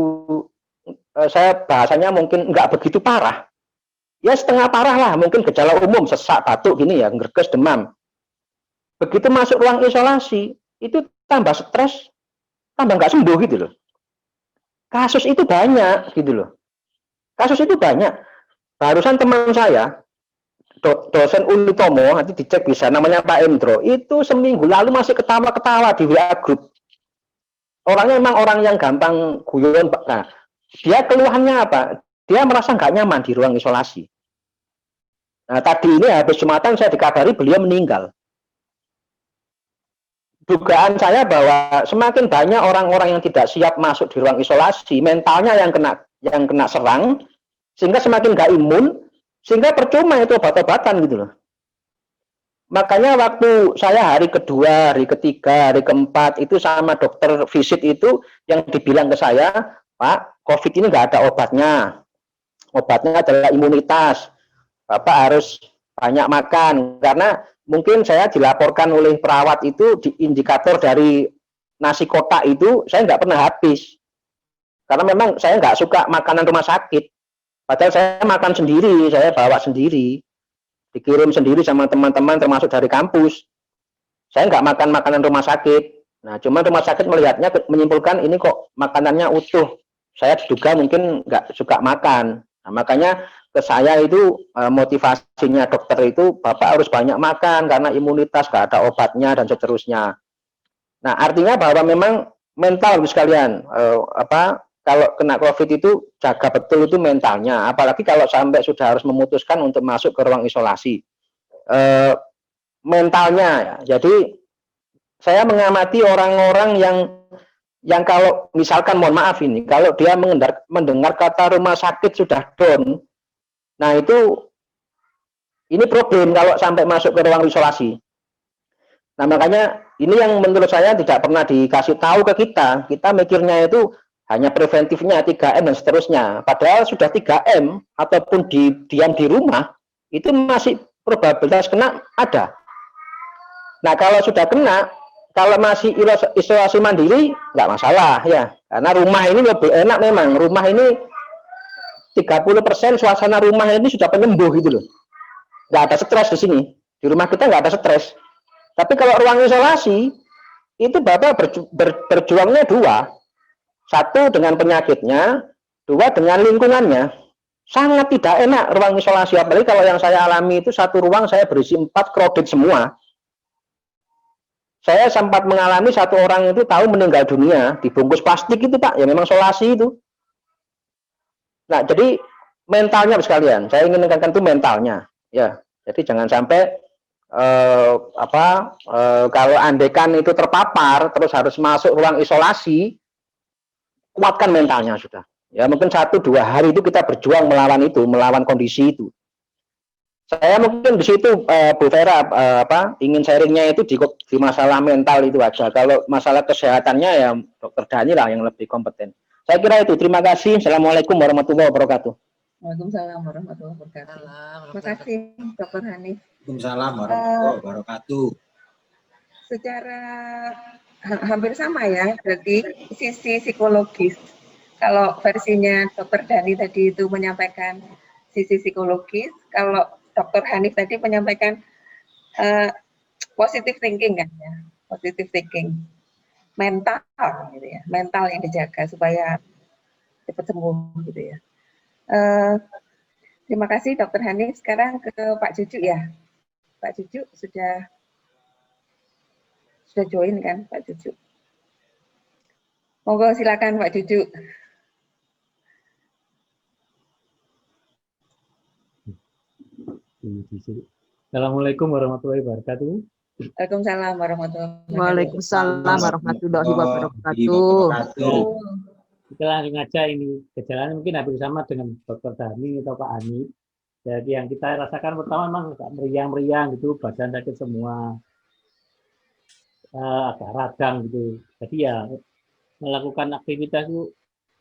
saya bahasanya mungkin nggak begitu parah. Ya setengah parah lah, mungkin gejala umum, sesak, batuk gini ya, ngerges, demam. Begitu masuk ruang isolasi, itu tambah stres, tambah nggak sembuh gitu loh. Kasus itu banyak gitu loh. Kasus itu banyak. Barusan teman saya, dosen Unitomo, nanti dicek bisa, namanya Pak Endro, itu seminggu lalu masih ketawa-ketawa di WA group. Orangnya memang orang yang gampang guyon. Nah, dia keluhannya apa? Dia merasa nggak nyaman di ruang isolasi. Nah, tadi ini habis Jumatan saya dikabari beliau meninggal. Dugaan saya bahwa semakin banyak orang-orang yang tidak siap masuk di ruang isolasi, mentalnya yang kena serang, sehingga semakin nggak imun, sehingga percuma itu obat-obatan gitu loh. Makanya waktu saya hari kedua, hari ketiga, hari keempat itu sama dokter visit itu yang dibilang ke saya, Pak, COVID ini nggak ada obatnya. Obatnya adalah imunitas. Bapak harus banyak makan karena mungkin saya dilaporkan oleh perawat itu di indikator dari nasi kotak itu saya nggak pernah habis. Karena memang saya nggak suka makanan rumah sakit. Padahal saya makan sendiri, saya bawa sendiri, dikirim sendiri sama teman-teman termasuk dari kampus. Saya nggak makan makanan rumah sakit. Nah, cuma rumah sakit melihatnya menyimpulkan ini kok makanannya utuh. Saya diduga mungkin nggak suka makan. Nah, makanya ke saya itu motivasinya dokter itu Bapak harus banyak makan karena imunitas nggak ada obatnya dan seterusnya. Nah, artinya bahwa memang mental sekalian kalau kena COVID itu jaga betul itu mentalnya, apalagi kalau sampai sudah harus memutuskan untuk masuk ke ruang isolasi. Mentalnya ya. Jadi saya mengamati orang-orang yang kalau misalkan mohon maaf ini, kalau dia mendengar kata rumah sakit sudah down, nah itu Ini problem kalau sampai masuk ke ruang isolasi. Nah, makanya ini yang menurut saya tidak pernah dikasih tahu ke kita. Kita mikirnya itu hanya preventifnya 3M dan seterusnya. Padahal sudah 3M ataupun diam di rumah, itu masih probabilitas kena ada. Nah, kalau sudah kena, kalau masih isolasi mandiri, nggak masalah ya. Karena rumah ini lebih enak memang. Rumah ini 30% suasana rumah ini sudah penyembuh gitu loh. Nggak ada stres di sini. Di rumah kita nggak ada stres. Tapi kalau ruang isolasi, itu Bapak berjuangnya dua. Satu dengan penyakitnya, dua dengan lingkungannya. Sangat tidak enak ruang isolasi. Apalagi kalau yang saya alami itu satu ruang saya berisi 4 crowded semua. Saya sempat mengalami satu orang itu tahu meninggal dunia, dibungkus plastik itu Pak, ya memang isolasi itu. Nah, jadi mentalnya sekalian, saya ingin menekankan itu mentalnya. Ya, jadi jangan sampai kalau andekan itu terpapar terus harus masuk ruang isolasi, kuatkan mentalnya sudah. Ya mungkin 1-2 hari itu kita berjuang melawan itu, melawan kondisi itu. Saya mungkin di situ Bu Vera ingin sharingnya itu di masalah mental itu aja. Kalau masalah kesehatannya ya Dokter Dhani lah yang lebih kompeten. Saya kira itu. Terima kasih. Assalamualaikum warahmatullahi wabarakatuh. Waalaikumsalam warahmatullahi wabarakatuh. Terima kasih Dr. Hanif. Waalaikumsalam warahmatullahi wabarakatuh. Secara hampir sama ya, berarti sisi psikologis. Kalau versinya Dr. Dhani tadi itu menyampaikan sisi psikologis, kalau Dr. Hanif tadi menyampaikan positive thinking kan ya, positive thinking, mental gitu ya, mental yang dijaga supaya cepat sembuh gitu ya. Terima kasih Dr. Hanif. Sekarang ke Pak Juju ya. Pak Juju sudah join kan Pak Juju. Monggo silakan Pak Juju. Assalamualaikum warahmatullahi wabarakatuh. Waalaikumsalam warahmatullahi wabarakatuh. Waalaikumsalam warahmatullahi wabarakatuh. Kita langsung aja ini gejalanya mungkin hampir sama dengan Dr. Dhani atau Pak Ani. Jadi yang kita rasakan pertama memang meriang-meriang gitu, badan sakit semua, agak radang gitu. Jadi ya melakukan aktivitas itu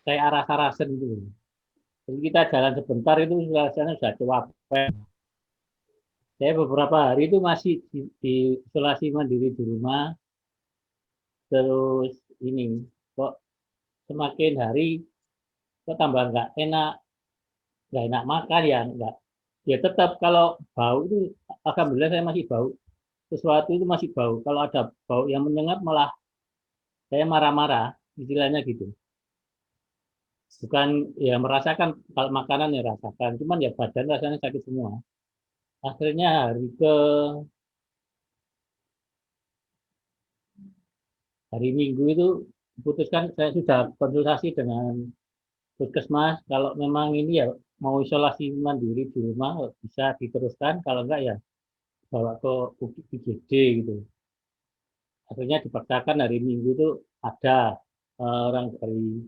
kayak aras-arasan gitu. Jadi kita jalan sebentar itu rasanya sudah capek. Saya beberapa hari itu masih di isolasi mandiri di rumah. Terus ini kok semakin hari kok tambah nggak enak makan ya nggak. Ya tetap kalau bau itu alhamdulillah saya masih bau. Sesuatu itu masih bau. Kalau ada bau yang menyengat malah saya marah-marah, istilahnya gitu. Bukan ya merasakan kalau makanan ya rasakan, cuman ya badan rasanya sakit semua. Akhirnya hari Minggu itu putuskan saya sudah konsultasi dengan puskesmas kalau memang ini ya mau isolasi mandiri di rumah bisa diteruskan, kalau enggak ya bawa ke UGD gitu. Akhirnya dipaksakan hari Minggu itu ada orang dari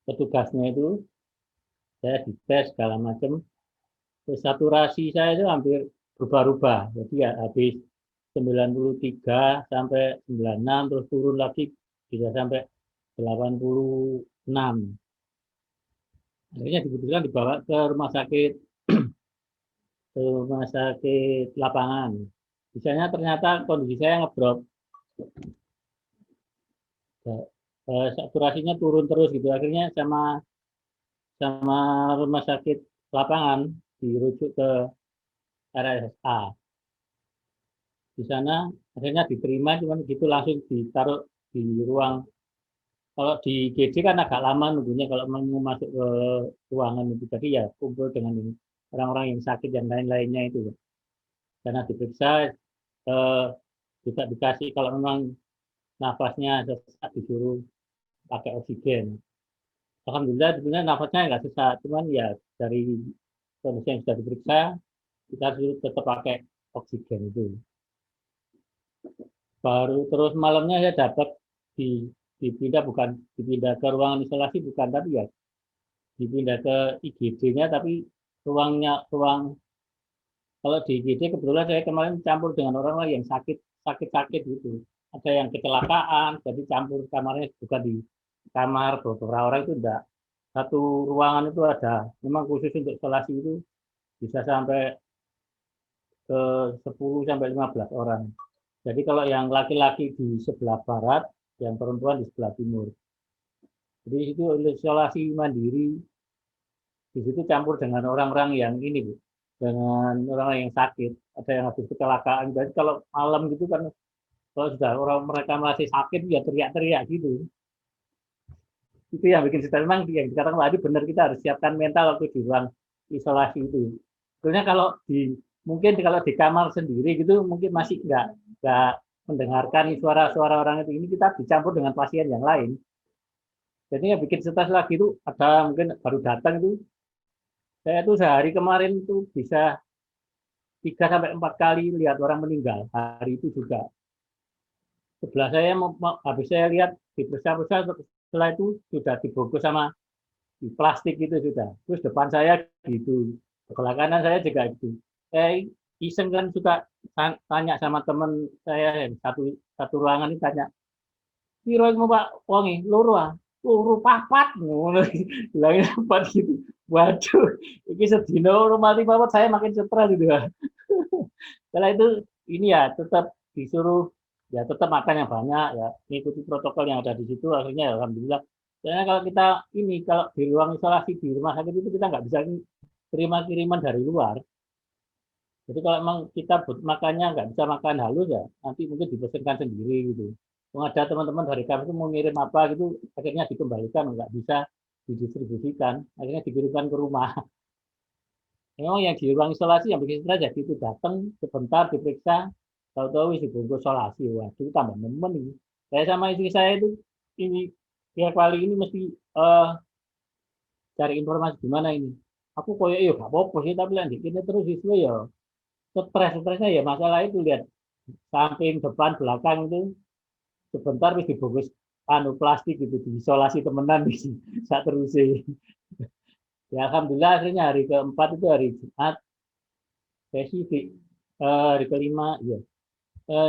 petugasnya itu, saya dites segala macam. Terus saturasi saya itu hampir berubah-ubah, jadi ya habis 93 sampai 96 terus turun lagi bisa sampai 86. Akhirnya diputuskan dibawa ke rumah sakit lapangan. Misalnya ternyata kondisi saya ngedrop, saturasinya turun terus gitu. Akhirnya sama rumah sakit lapangan dirujuk ke RSA. Di sana akhirnya diterima, cuman gitu langsung ditaruh di ruang. Kalau di GD kan agak lama nunggunya kalau mau masuk ke ruangan itu. Jadi ya kumpul dengan orang-orang yang sakit dan lain-lainnya itu. Karena diperiksa juga dikasih kalau memang nafasnya sesak disuruh pakai oksigen. Alhamdulillah sebenarnya nafasnya nggak sesak, cuman ya dari kondisi yang sudah diperiksa kita harus tetap pakai oksigen itu. Baru terus malamnya saya dapat dipindah ke ruangan isolasi bukan, tapi ya dipindah ke IGD-nya, tapi ruang Kalau di IGD kebetulan saya kemarin campur dengan orang lain yang sakit gitu. Ada yang kecelakaan, jadi campur kamarnya bukan di kamar beberapa orang itu enggak. Satu ruangan itu ada, memang khusus untuk isolasi itu bisa sampai ke 10 sampai 15 orang. Jadi kalau yang laki-laki di sebelah barat, yang perempuan di sebelah timur. Jadi itu isolasi mandiri, di situ campur dengan orang-orang yang ini, Bu, dengan orang yang sakit, ada yang habis kecelakaan. Jadi kalau malam gitu kan, kalau sudah mereka masih sakit ya teriak-teriak gitu. Itu yang bikin kita memang yang dikatakan tadi benar, kita harus siapkan mental waktu di ruang isolasi itu. Sebenarnya kalau mungkin kalau di kamar sendiri gitu mungkin masih nggak mendengarkan suara-suara orang itu. Ini kita dicampur dengan pasien yang lain. Jadi yang bikin stres lagi itu ada mungkin baru datang itu. Saya tuh sehari kemarin tuh bisa 3 sampai 4 kali lihat orang meninggal hari itu juga. Sebelah saya habis saya lihat diperiksa-periksa, setelah itu sudah dibungkus sama di plastik itu sudah. Terus depan saya gitu, sebelah kanan saya juga gitu. Saya iseng kan suka tanya sama teman saya yang satu ruangan ini tanya, "Piro mau Pak wongi loro ah?" "Loro papat." Ngono. Bilangnya papat gitu. Waduh, ini sedino mati papat, saya makin stres gitu ya. Setelah itu ini ya tetap disuruh ya tetap makan yang banyak ya, mengikuti protokol yang ada di situ, akhirnya ya, alhamdulillah. Karena kalau kita ini kalau di ruang isolasi di rumah sakit itu kita nggak bisa terima kiriman dari luar. Jadi kalau memang kita makannya nggak bisa makan halus ya, nanti mungkin dipesankan sendiri gitu. Ada teman-teman dari kami itu mau ngirim apa gitu, akhirnya dikembalikan, nggak bisa didistribusikan, akhirnya dikirimkan ke rumah. Memang yang di ruang isolasi yang bikin stres ya gitu, datang sebentar diperiksa, tahu-tahu isi bungkus isolasi, waduh tambah nemen ini. Saya sama istri saya itu ini tiap kali ini mesti cari informasi gimana ini. Aku koyo ya gak apa-apa sih, tapi lanjutin terus itu ya stresnya ya masalah itu, lihat samping depan belakang itu sebentar wis dibungkus plastik gitu, diisolasi temenan di saat terus. Ya alhamdulillah akhirnya hari keempat itu hari Jumat, spesifik hari kelima ya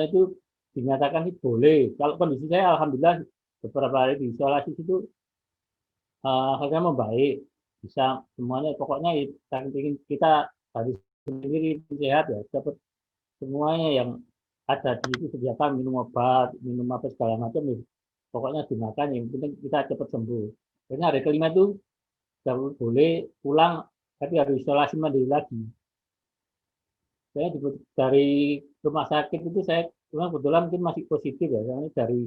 itu dinyatakan sih boleh. Kalau kondisi saya alhamdulillah beberapa hari di isolasi itu akhirnya membaik, bisa semuanya, pokoknya kita dari sendiri sehat ya, dapat semuanya yang ada di situ, sediakan minum obat, minum apa segala macam ya. Pokoknya dimakan, yang penting kita cepat sembuh. Karena hari kelima itu boleh pulang, tapi harus isolasi mandiri lagi. Saya dari rumah sakit itu saya kebetulan mungkin masih positif ya, karena dari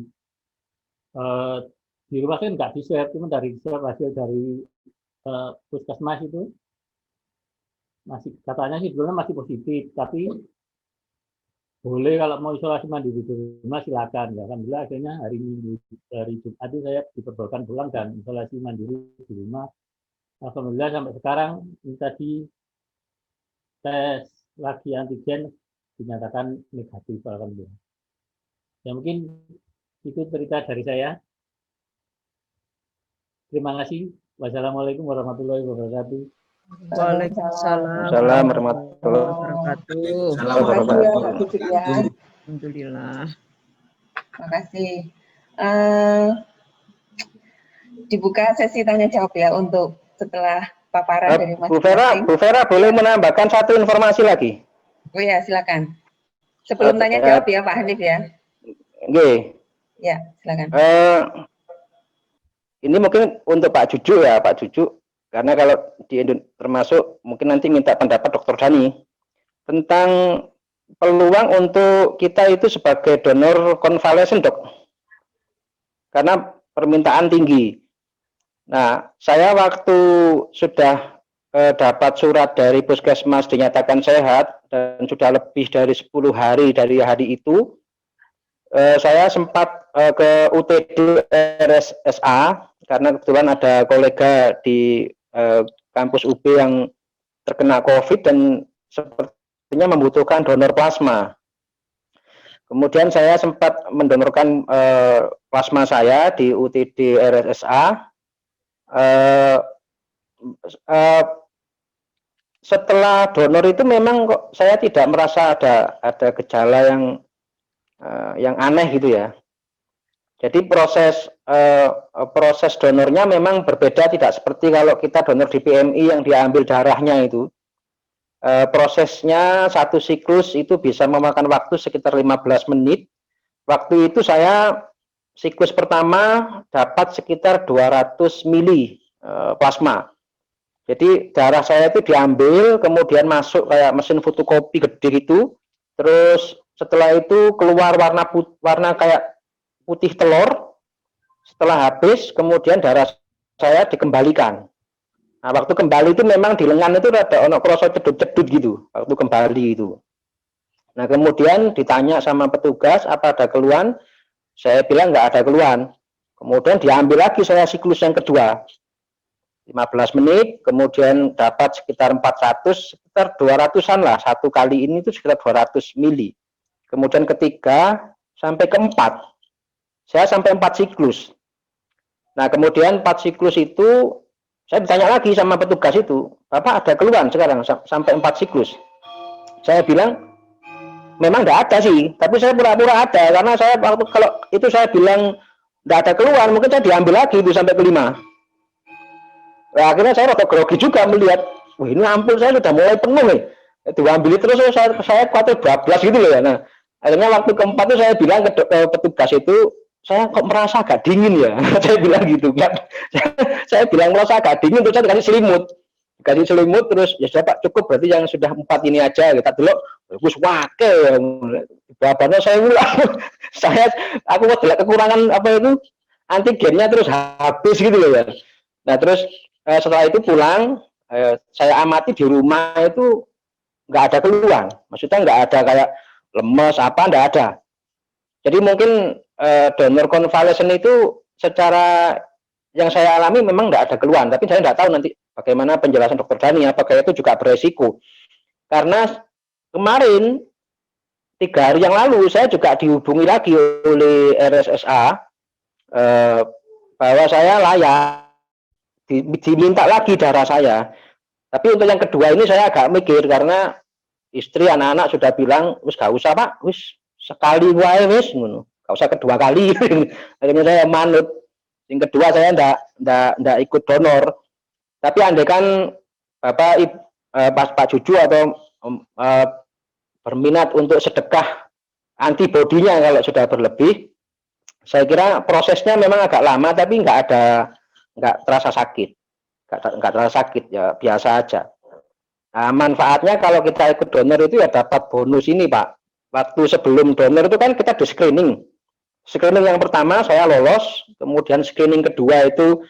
di rumah saya nggak diswab, cuma dari hasil dari puskesmas itu masih katanya sih dulu masih positif, tapi boleh kalau mau isolasi mandiri di rumah silakan. Ya, alhamdulillah akhirnya hari Jumat itu saya diperbolehkan pulang dan isolasi mandiri di rumah. Alhamdulillah sampai sekarang ini tadi tes lagi antigen dinyatakan negatif, alhamdulillah. Ya mungkin itu cerita dari saya. Terima kasih. Wassalamualaikum warahmatullahi wabarakatuh. Waalaikumsalam warahmatullahi wabarakatuh. Alhamdulillah. Terima kasih. Dibuka sesi tanya jawab ya untuk setelah paparan dari Mas. Bu Vera boleh menambahkan satu informasi lagi? Oh ya, silakan. Sebelum tanya jawab ya Pak Hanif ya. Oke. Ya, silakan. Ini mungkin untuk Pak Jujuk ya, Pak Jujuk. Karena kalau di Indonesia termasuk mungkin nanti minta pendapat Dr. Dani tentang peluang untuk kita itu sebagai donor konvalesen, Dok. Karena permintaan tinggi. Nah, saya waktu sudah dapat surat dari puskesmas dinyatakan sehat dan sudah lebih dari 10 hari dari hari itu, saya sempat ke UTD RSSA karena kebetulan ada kolega di kampus UB yang terkena COVID dan sepertinya membutuhkan donor plasma. Kemudian saya sempat mendonorkan plasma saya di UTD RSSA. setelah donor itu memang kok saya tidak merasa ada gejala yang aneh gitu ya. Jadi proses donornya memang berbeda, tidak seperti kalau kita donor di PMI yang diambil darahnya itu. Prosesnya satu siklus itu bisa memakan waktu sekitar 15 menit. Waktu itu saya siklus pertama dapat sekitar 200 mili plasma. Jadi darah saya itu diambil, kemudian masuk kayak mesin fotokopi gede gitu. Terus setelah itu keluar warna kayak putih telur. Setelah habis, kemudian darah saya dikembalikan. Nah, waktu kembali itu memang di lengan itu ada ono kroso cedut-cedut gitu, waktu kembali itu. Nah, kemudian ditanya sama petugas, apa ada keluhan? Saya bilang nggak ada keluhan. Kemudian diambil lagi saya siklus yang kedua. 15 menit, kemudian dapat sekitar 400, sekitar 200-an lah. Satu kali ini itu sekitar 200 mili. Kemudian ketiga, sampai keempat. Saya sampai 4 siklus. Nah, kemudian 4 siklus itu, saya ditanya lagi sama petugas itu, Bapak ada keluhan sekarang sampai 4 siklus. Saya bilang, memang nggak ada sih, tapi saya pura-pura ada, karena saya waktu kalau itu saya bilang nggak ada keluhan, mungkin saya diambil lagi itu sampai kelima. Nah, akhirnya saya rada grogi juga melihat, wah ini ampun saya sudah mulai penuh nih, diambil terus saya khawatir bablas gitu loh ya. Nah, akhirnya waktu keempat itu saya bilang ke petugas itu, saya kok merasa agak dingin ya, saya bilang gitu kan. Saya bilang merasa agak dingin, terus saya dikasih selimut, terus ya sudah Pak cukup, berarti yang sudah 4 ini aja, kita dulu, bagus wake, bahannya saya ulang, aku kekurangan apa itu antigennya terus habis gitu loh ya. Nah terus setelah itu pulang, saya amati di rumah itu nggak ada keluhan, maksudnya nggak ada kayak lemes apa, nggak ada. Jadi mungkin donor konvalesen itu secara yang saya alami memang nggak ada keluhan, tapi saya nggak tahu nanti bagaimana penjelasan Dokter Dhani, apakah itu juga beresiko. Karena kemarin 3 hari yang lalu saya juga dihubungi lagi oleh RSSA bahwa saya layak, diminta lagi darah saya. Tapi untuk yang kedua ini saya agak mikir karena istri anak-anak sudah bilang, wis gak usah Pak, wis sekali wae wis ngono. Gak usah kedua kali. Akhirnya saya manut. Yang kedua saya ndak ikut donor. Tapi andaikan Bapak Pak Juju atau berminat untuk sedekah antibodinya kalau sudah berlebih, saya kira prosesnya memang agak lama tapi nggak terasa sakit. Nggak terasa sakit ya, biasa aja. Nah, manfaatnya kalau kita ikut donor itu ya dapat bonus ini Pak. Waktu sebelum donor itu kan kita di screening. Screening yang pertama saya lolos, kemudian screening kedua itu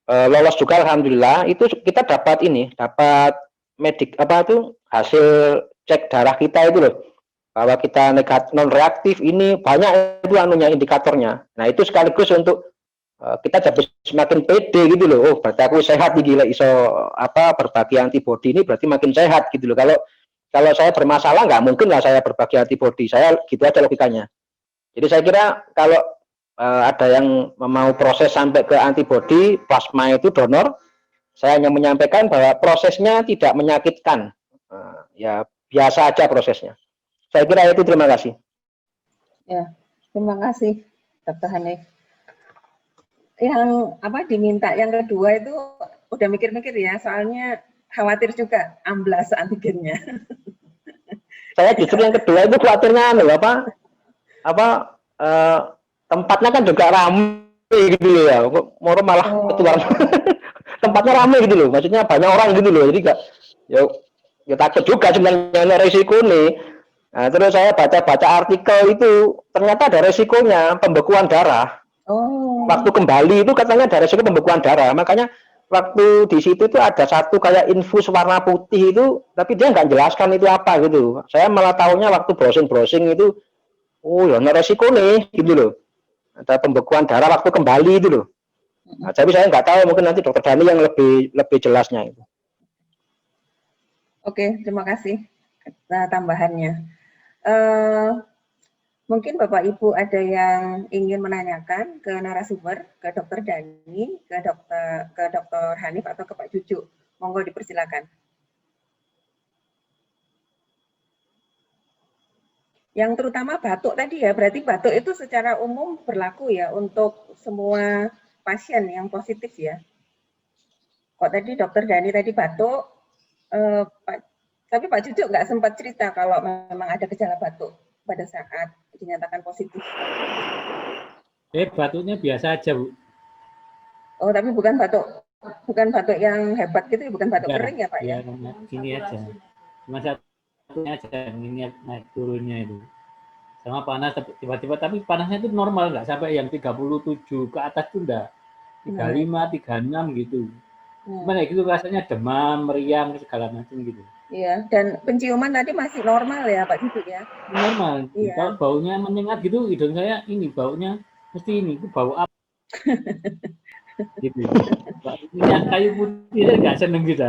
lolos juga alhamdulillah. Itu kita dapat hasil cek darah kita itu loh. Bahwa kita non reaktif, ini banyak itu indikatornya. Nah, itu sekaligus untuk kita jadi semakin pede gitu loh. Oh, berarti aku sehat nih, gila iso berbagi antibodi ini berarti makin sehat gitu loh. Kalau saya bermasalah nggak mungkin lah saya berbagi antibodi. Saya gitu aja logikanya. Jadi saya kira kalau ada yang mau proses sampai ke antibodi plasma itu donor, saya hanya menyampaikan bahwa prosesnya tidak menyakitkan. Ya biasa aja prosesnya. Saya kira itu, terima kasih. Ya, terima kasih Dr. Hanif. Yang diminta yang kedua itu udah mikir-mikir ya, soalnya khawatir juga amblas antigennya. Saya justru yang kedua itu khawatirnya tempatnya kan juga ramai gitu loh ya, mau malah ketularan. Tempatnya ramai gitu loh, maksudnya banyak orang gitu loh, jadi ya takut juga sebenarnya resiko nih. Nah, terus saya baca artikel itu ternyata ada resikonya pembekuan darah. Waktu kembali itu katanya ada resiko pembekuan darah, makanya waktu di situ itu ada satu kayak infus warna putih itu, tapi dia nggak jelaskan itu apa gitu. Saya malah tahunya waktu browsing itu, oh ya ada resiko nih gitu loh. Ada pembekuan darah waktu kembali itu loh. Nah, tapi saya nggak tahu, mungkin nanti Dokter Dhani yang lebih jelasnya itu. Oke, terima kasih tambahannya. Mungkin Bapak Ibu ada yang ingin menanyakan ke narasumber, ke Dokter Dhani, ke Dokter Hanif atau ke Pak Juju. Monggo dipersilakan. Yang terutama batuk tadi ya, berarti batuk itu secara umum berlaku ya untuk semua pasien yang positif ya. Kok tadi Dokter Dani tadi batuk, tapi Pak Cucuk nggak sempat cerita kalau memang ada gejala batuk pada saat dinyatakan positif. Batuknya biasa aja, Bu. Oh, tapi bukan batuk yang hebat gitu, bukan batuk kering ya Pak ya? Gini aja. Cuma satunya aja, ini naik turunnya itu. Sama panas tiba-tiba, tapi panasnya itu normal, nggak sampai yang 37 ke atas itu enggak. 35, 36 gitu. Cuman ya gitu rasanya demam, meriang, segala macam gitu. Iya, dan penciuman tadi masih normal ya Pak Cucuk ya? Normal. Iya. Kalau baunya menyengat gitu, hidung saya ini baunya mesti ini, itu bau apa? Gitu. Minyak kayu putih saya nggak seneng gitu.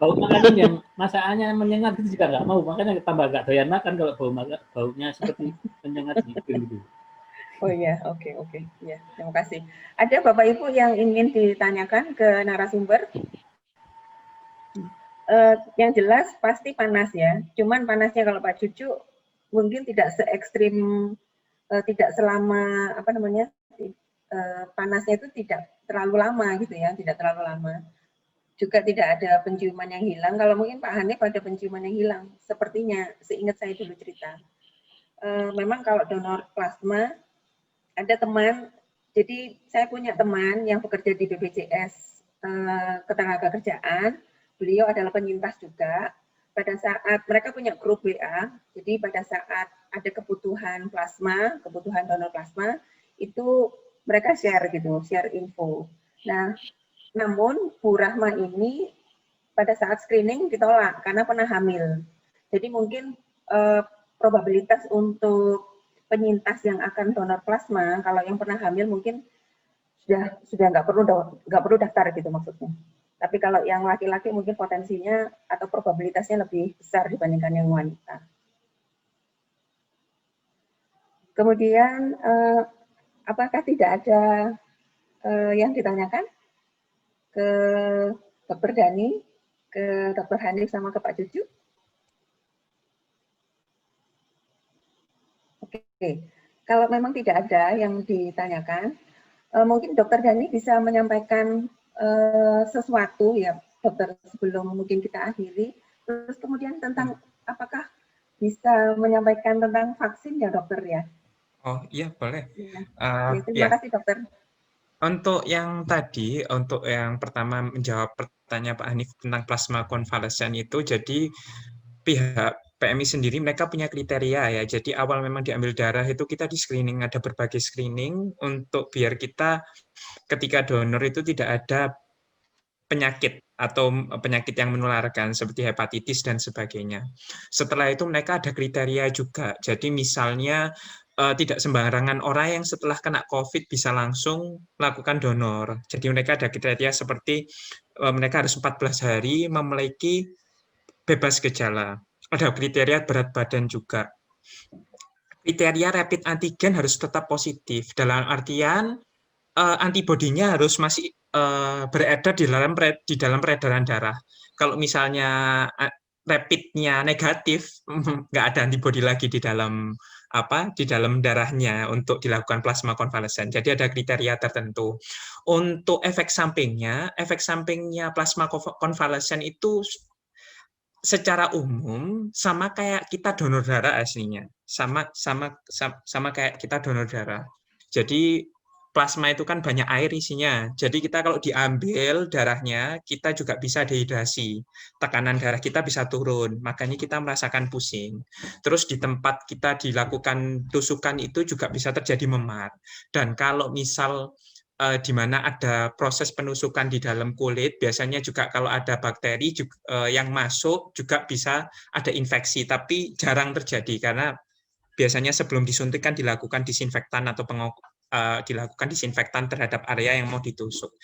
Bau makanan yang masakannya menyengat gitu juga nggak mau, makanya tambah nggak doyan makan kalau baunya seperti menyengat gitu. Oh iya, oke. Ya, terima kasih. Ada Bapak Ibu yang ingin ditanyakan ke narasumber? Yang jelas pasti panas ya. Cuman panasnya kalau Pak Cucu mungkin tidak se ekstrim, tidak selama panasnya itu tidak terlalu lama gitu ya, tidak terlalu lama. Juga tidak ada penciuman yang hilang. Kalau mungkin Pak Hanif ada penciuman yang hilang, sepertinya seingat saya dulu cerita. Memang kalau donor plasma ada teman, jadi saya punya teman yang bekerja di BPJS Ketenagakerjaan, beliau adalah penyintas juga. Pada saat mereka punya grup WA, jadi pada saat ada kebutuhan plasma, kebutuhan donor plasma, itu mereka share info. Nah, namun Bu Rahma ini pada saat screening ditolak karena pernah hamil. Jadi mungkin probabilitas untuk penyintas yang akan donor plasma, kalau yang pernah hamil mungkin sudah nggak perlu daftar gitu maksudnya. Tapi kalau yang laki-laki mungkin potensinya atau probabilitasnya lebih besar dibandingkan yang wanita. Kemudian apakah tidak ada yang ditanyakan ke Dr. Dani, ke Dr. Hanif sama ke Pak Cucu? Oke, kalau memang tidak ada yang ditanyakan, mungkin Dr. Dani bisa menyampaikan sesuatu ya, Dokter, sebelum mungkin kita akhiri. Terus kemudian tentang apakah bisa menyampaikan tentang vaksin ya, Dokter ya? Oh iya, boleh. Terima kasih, Dokter. Untuk yang tadi, untuk yang pertama menjawab pertanyaan Pak Hanif tentang plasma konvalesen itu, jadi pihak PMI sendiri mereka punya kriteria ya. Jadi awal memang diambil darah itu kita di screening, ada berbagai screening untuk biar kita ketika donor itu tidak ada penyakit atau penyakit yang menularkan seperti hepatitis dan sebagainya. Setelah itu mereka ada kriteria juga. Jadi misalnya tidak sembarangan orang yang setelah kena COVID bisa langsung melakukan donor. Jadi mereka ada kriteria seperti mereka harus 14 hari memiliki bebas gejala. Ada kriteria berat badan juga. Kriteria rapid antigen harus tetap positif. Dalam artian antibodinya harus masih beredar di dalam peredaran darah. Kalau misalnya rapidnya negatif, nggak ada antibodi lagi di dalam darahnya untuk dilakukan plasma konvalesen. Jadi ada kriteria tertentu. Untuk efek sampingnya plasma konvalesen itu secara umum sama kayak kita donor darah aslinya, sama kayak kita donor darah. Jadi plasma itu kan banyak air isinya. Jadi kita kalau diambil darahnya, kita juga bisa dehidrasi. Tekanan darah kita bisa turun, makanya kita merasakan pusing. Terus di tempat kita dilakukan tusukan itu juga bisa terjadi memar. Dan kalau misal di mana ada proses penusukan di dalam kulit, biasanya juga kalau ada bakteri yang masuk juga bisa ada infeksi, tapi jarang terjadi karena biasanya sebelum disuntikan dilakukan disinfektan atau dilakukan disinfektan terhadap area yang mau ditusuk.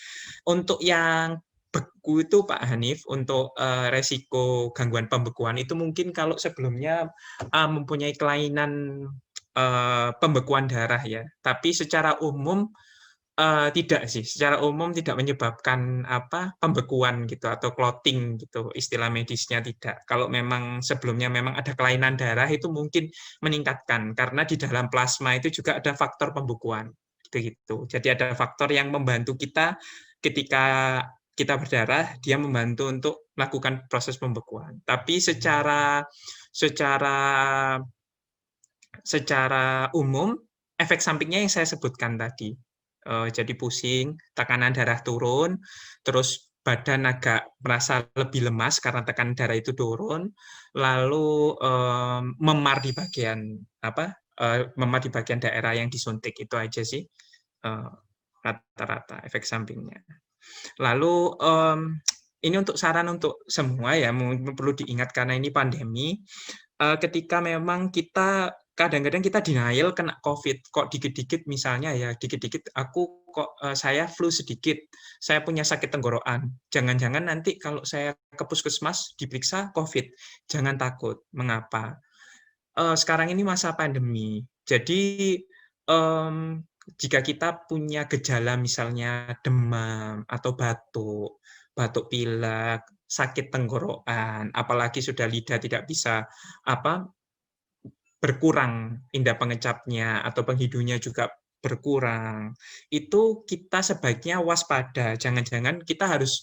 Untuk yang beku itu Pak Hanif, untuk resiko gangguan pembekuan itu mungkin kalau sebelumnya mempunyai kelainan pembekuan darah ya, tapi secara umum Tidak sih, secara umum tidak menyebabkan pembekuan gitu atau clotting gitu, istilah medisnya tidak. Kalau memang sebelumnya memang ada kelainan darah itu mungkin meningkatkan karena di dalam plasma itu juga ada faktor pembekuan gitu. Jadi ada faktor yang membantu kita ketika kita berdarah, dia membantu untuk melakukan proses pembekuan. Tapi secara umum efek sampingnya yang saya sebutkan tadi. Jadi pusing, tekanan darah turun, terus badan agak merasa lebih lemas karena tekanan darah itu turun, lalu memar di bagian daerah yang disuntik, itu aja sih rata-rata efek sampingnya. Lalu ini untuk saran untuk semua ya, perlu diingat karena ini pandemi. Ketika memang kita kadang-kadang kita denial kena COVID, kok dikit-dikit misalnya ya, dikit-dikit aku kok saya flu sedikit, saya punya sakit tenggorokan. Jangan-jangan nanti kalau saya ke puskesmas diperiksa COVID, jangan takut. Mengapa? Sekarang ini masa pandemi, jadi jika kita punya gejala misalnya demam atau batuk pilek, sakit tenggorokan, apalagi sudah lidah tidak bisa berkurang indera pengecapnya atau penghidungnya juga berkurang, itu kita sebaiknya waspada. Jangan-jangan kita harus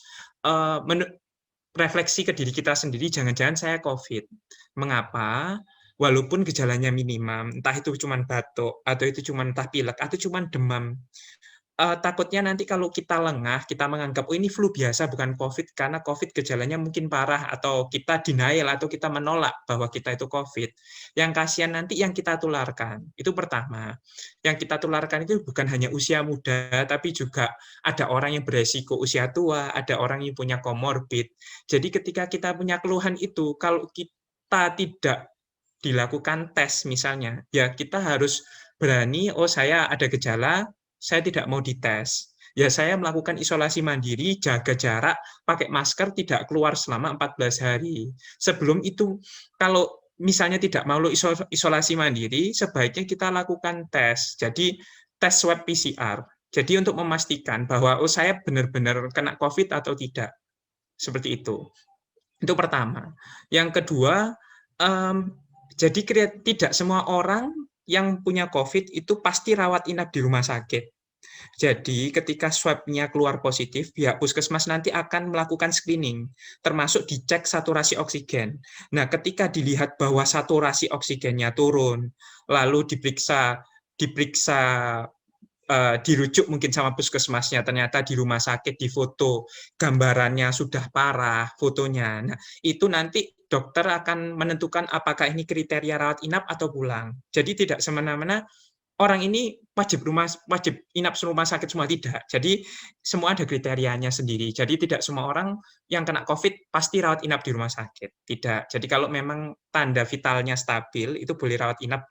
refleksi ke diri kita sendiri, jangan-jangan saya COVID. Mengapa? Walaupun gejalanya minimum, entah itu cuma batuk, atau itu cuma entah pilek, atau cuma demam. Takutnya nanti kalau kita lengah, kita menganggap, oh ini flu biasa, bukan COVID, karena COVID gejalanya mungkin parah, atau kita denial, atau kita menolak bahwa kita itu COVID. Yang kasihan nanti yang kita tularkan. Itu pertama. Yang kita tularkan itu bukan hanya usia muda, tapi juga ada orang yang beresiko usia tua, ada orang yang punya komorbid. Jadi ketika kita punya keluhan itu, kalau kita tidak dilakukan tes misalnya, ya kita harus berani, oh saya ada gejala, saya tidak mau dites. Ya saya melakukan isolasi mandiri, jaga jarak, pakai masker, tidak keluar selama 14 hari. Sebelum itu, kalau misalnya tidak mau isolasi mandiri, sebaiknya kita lakukan tes. Jadi tes swab PCR. Jadi untuk memastikan bahwa oh saya benar-benar kena COVID atau tidak. Seperti itu. Itu pertama. Yang kedua, jadi tidak semua orang yang punya COVID itu pasti rawat inap di rumah sakit. Jadi ketika swab-nya keluar positif, pihak puskesmas nanti akan melakukan screening, termasuk dicek saturasi oksigen. Nah, ketika dilihat bahwa saturasi oksigennya turun, lalu dirujuk mungkin sama puskesmasnya, ternyata di rumah sakit difoto, gambarannya sudah parah, fotonya. Nah, itu nanti dokter akan menentukan apakah ini kriteria rawat inap atau pulang. Jadi tidak semena-mena orang ini wajib inap rumah sakit semua, tidak. Jadi semua ada kriterianya sendiri. Jadi tidak semua orang yang kena COVID pasti rawat inap di rumah sakit. Tidak. Jadi kalau memang tanda vitalnya stabil, itu boleh rawat inap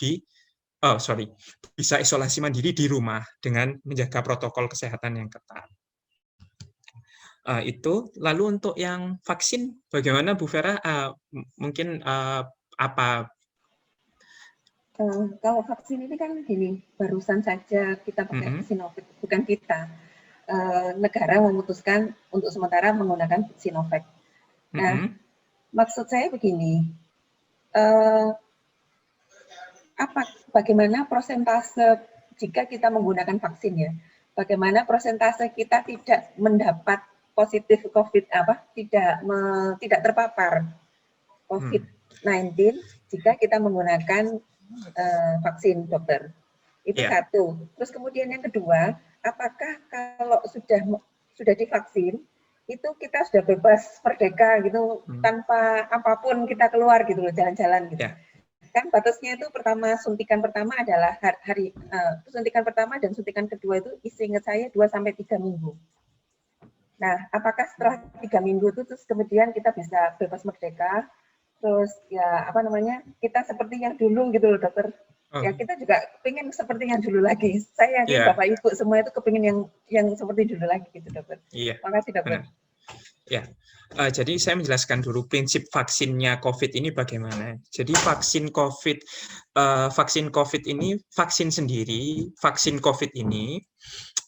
bisa isolasi mandiri di rumah dengan menjaga protokol kesehatan yang ketat. Itu. Lalu untuk yang vaksin, bagaimana Bu Vera? Mungkin apa? Kalau vaksin ini kan gini, barusan saja kita pakai Sinovac, bukan kita. Negara memutuskan untuk sementara menggunakan Sinovac. Nah, maksud saya begini, bagaimana persentase jika kita menggunakan vaksin ya? Bagaimana persentase kita tidak mendapat positif COVID tidak terpapar COVID-19 jika kita menggunakan vaksin, dokter. Itu satu. Terus kemudian yang kedua, apakah kalau sudah divaksin itu kita sudah bebas merdeka gitu tanpa apapun kita keluar gitu loh, jalan-jalan gitu. Kan batasnya itu suntikan pertama adalah suntikan pertama dan suntikan kedua itu seingat saya 2-3 minggu. Nah, apakah setelah 3 minggu itu terus kemudian kita bisa bebas merdeka? Terus ya kita seperti yang dulu gitu loh, dokter. Ya kita juga pengen seperti yang dulu lagi. Saya yakin Bapak Ibu semua itu kepingin yang seperti dulu lagi gitu, dokter. Terima kasih, dokter. Ya, jadi saya menjelaskan dulu prinsip vaksinnya COVID ini bagaimana. Jadi vaksin COVID ini, vaksin COVID ini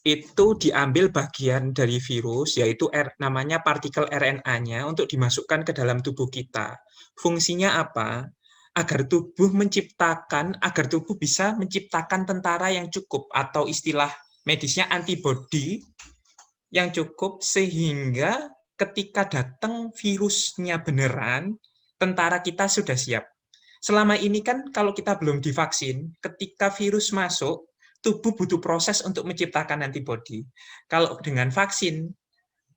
itu diambil bagian dari virus, yaitu namanya partikel RNA-nya untuk dimasukkan ke dalam tubuh kita. Fungsinya apa? Agar tubuh bisa menciptakan tentara yang cukup, atau istilah medisnya antibodi yang cukup, sehingga ketika datang virusnya beneran, tentara kita sudah siap. Selama ini kan kalau kita belum divaksin, ketika virus masuk, tubuh butuh proses untuk menciptakan antibodi. Kalau dengan vaksin,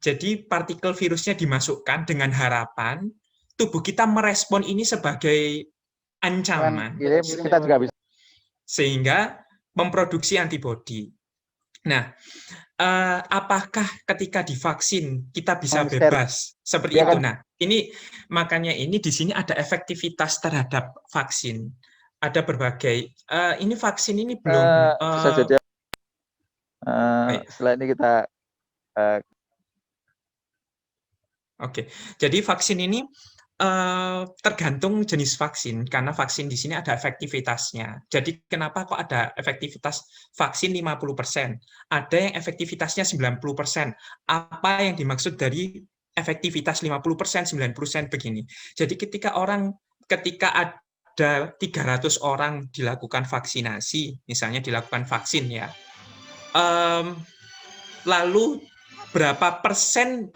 jadi partikel virusnya dimasukkan dengan harapan tubuh kita merespon ini sebagai ancaman. Kita juga bisa. Sehingga memproduksi antibodi. Nah, apakah ketika divaksin kita bisa bebas seperti itu? Nah, ini makanya ini di sini ada efektivitas terhadap vaksin. Ada berbagai ini vaksin ini belum bisa jadi setelah ini kita Oke. Jadi vaksin ini tergantung jenis vaksin, karena vaksin di sini ada efektivitasnya. Jadi kenapa kok ada efektivitas vaksin 50%? Ada yang efektivitasnya 90%. Apa yang dimaksud dari efektivitas 50%, 90% begini. Jadi ketika ada 300 orang dilakukan vaksinasi, misalnya dilakukan vaksin ya, lalu berapa persen,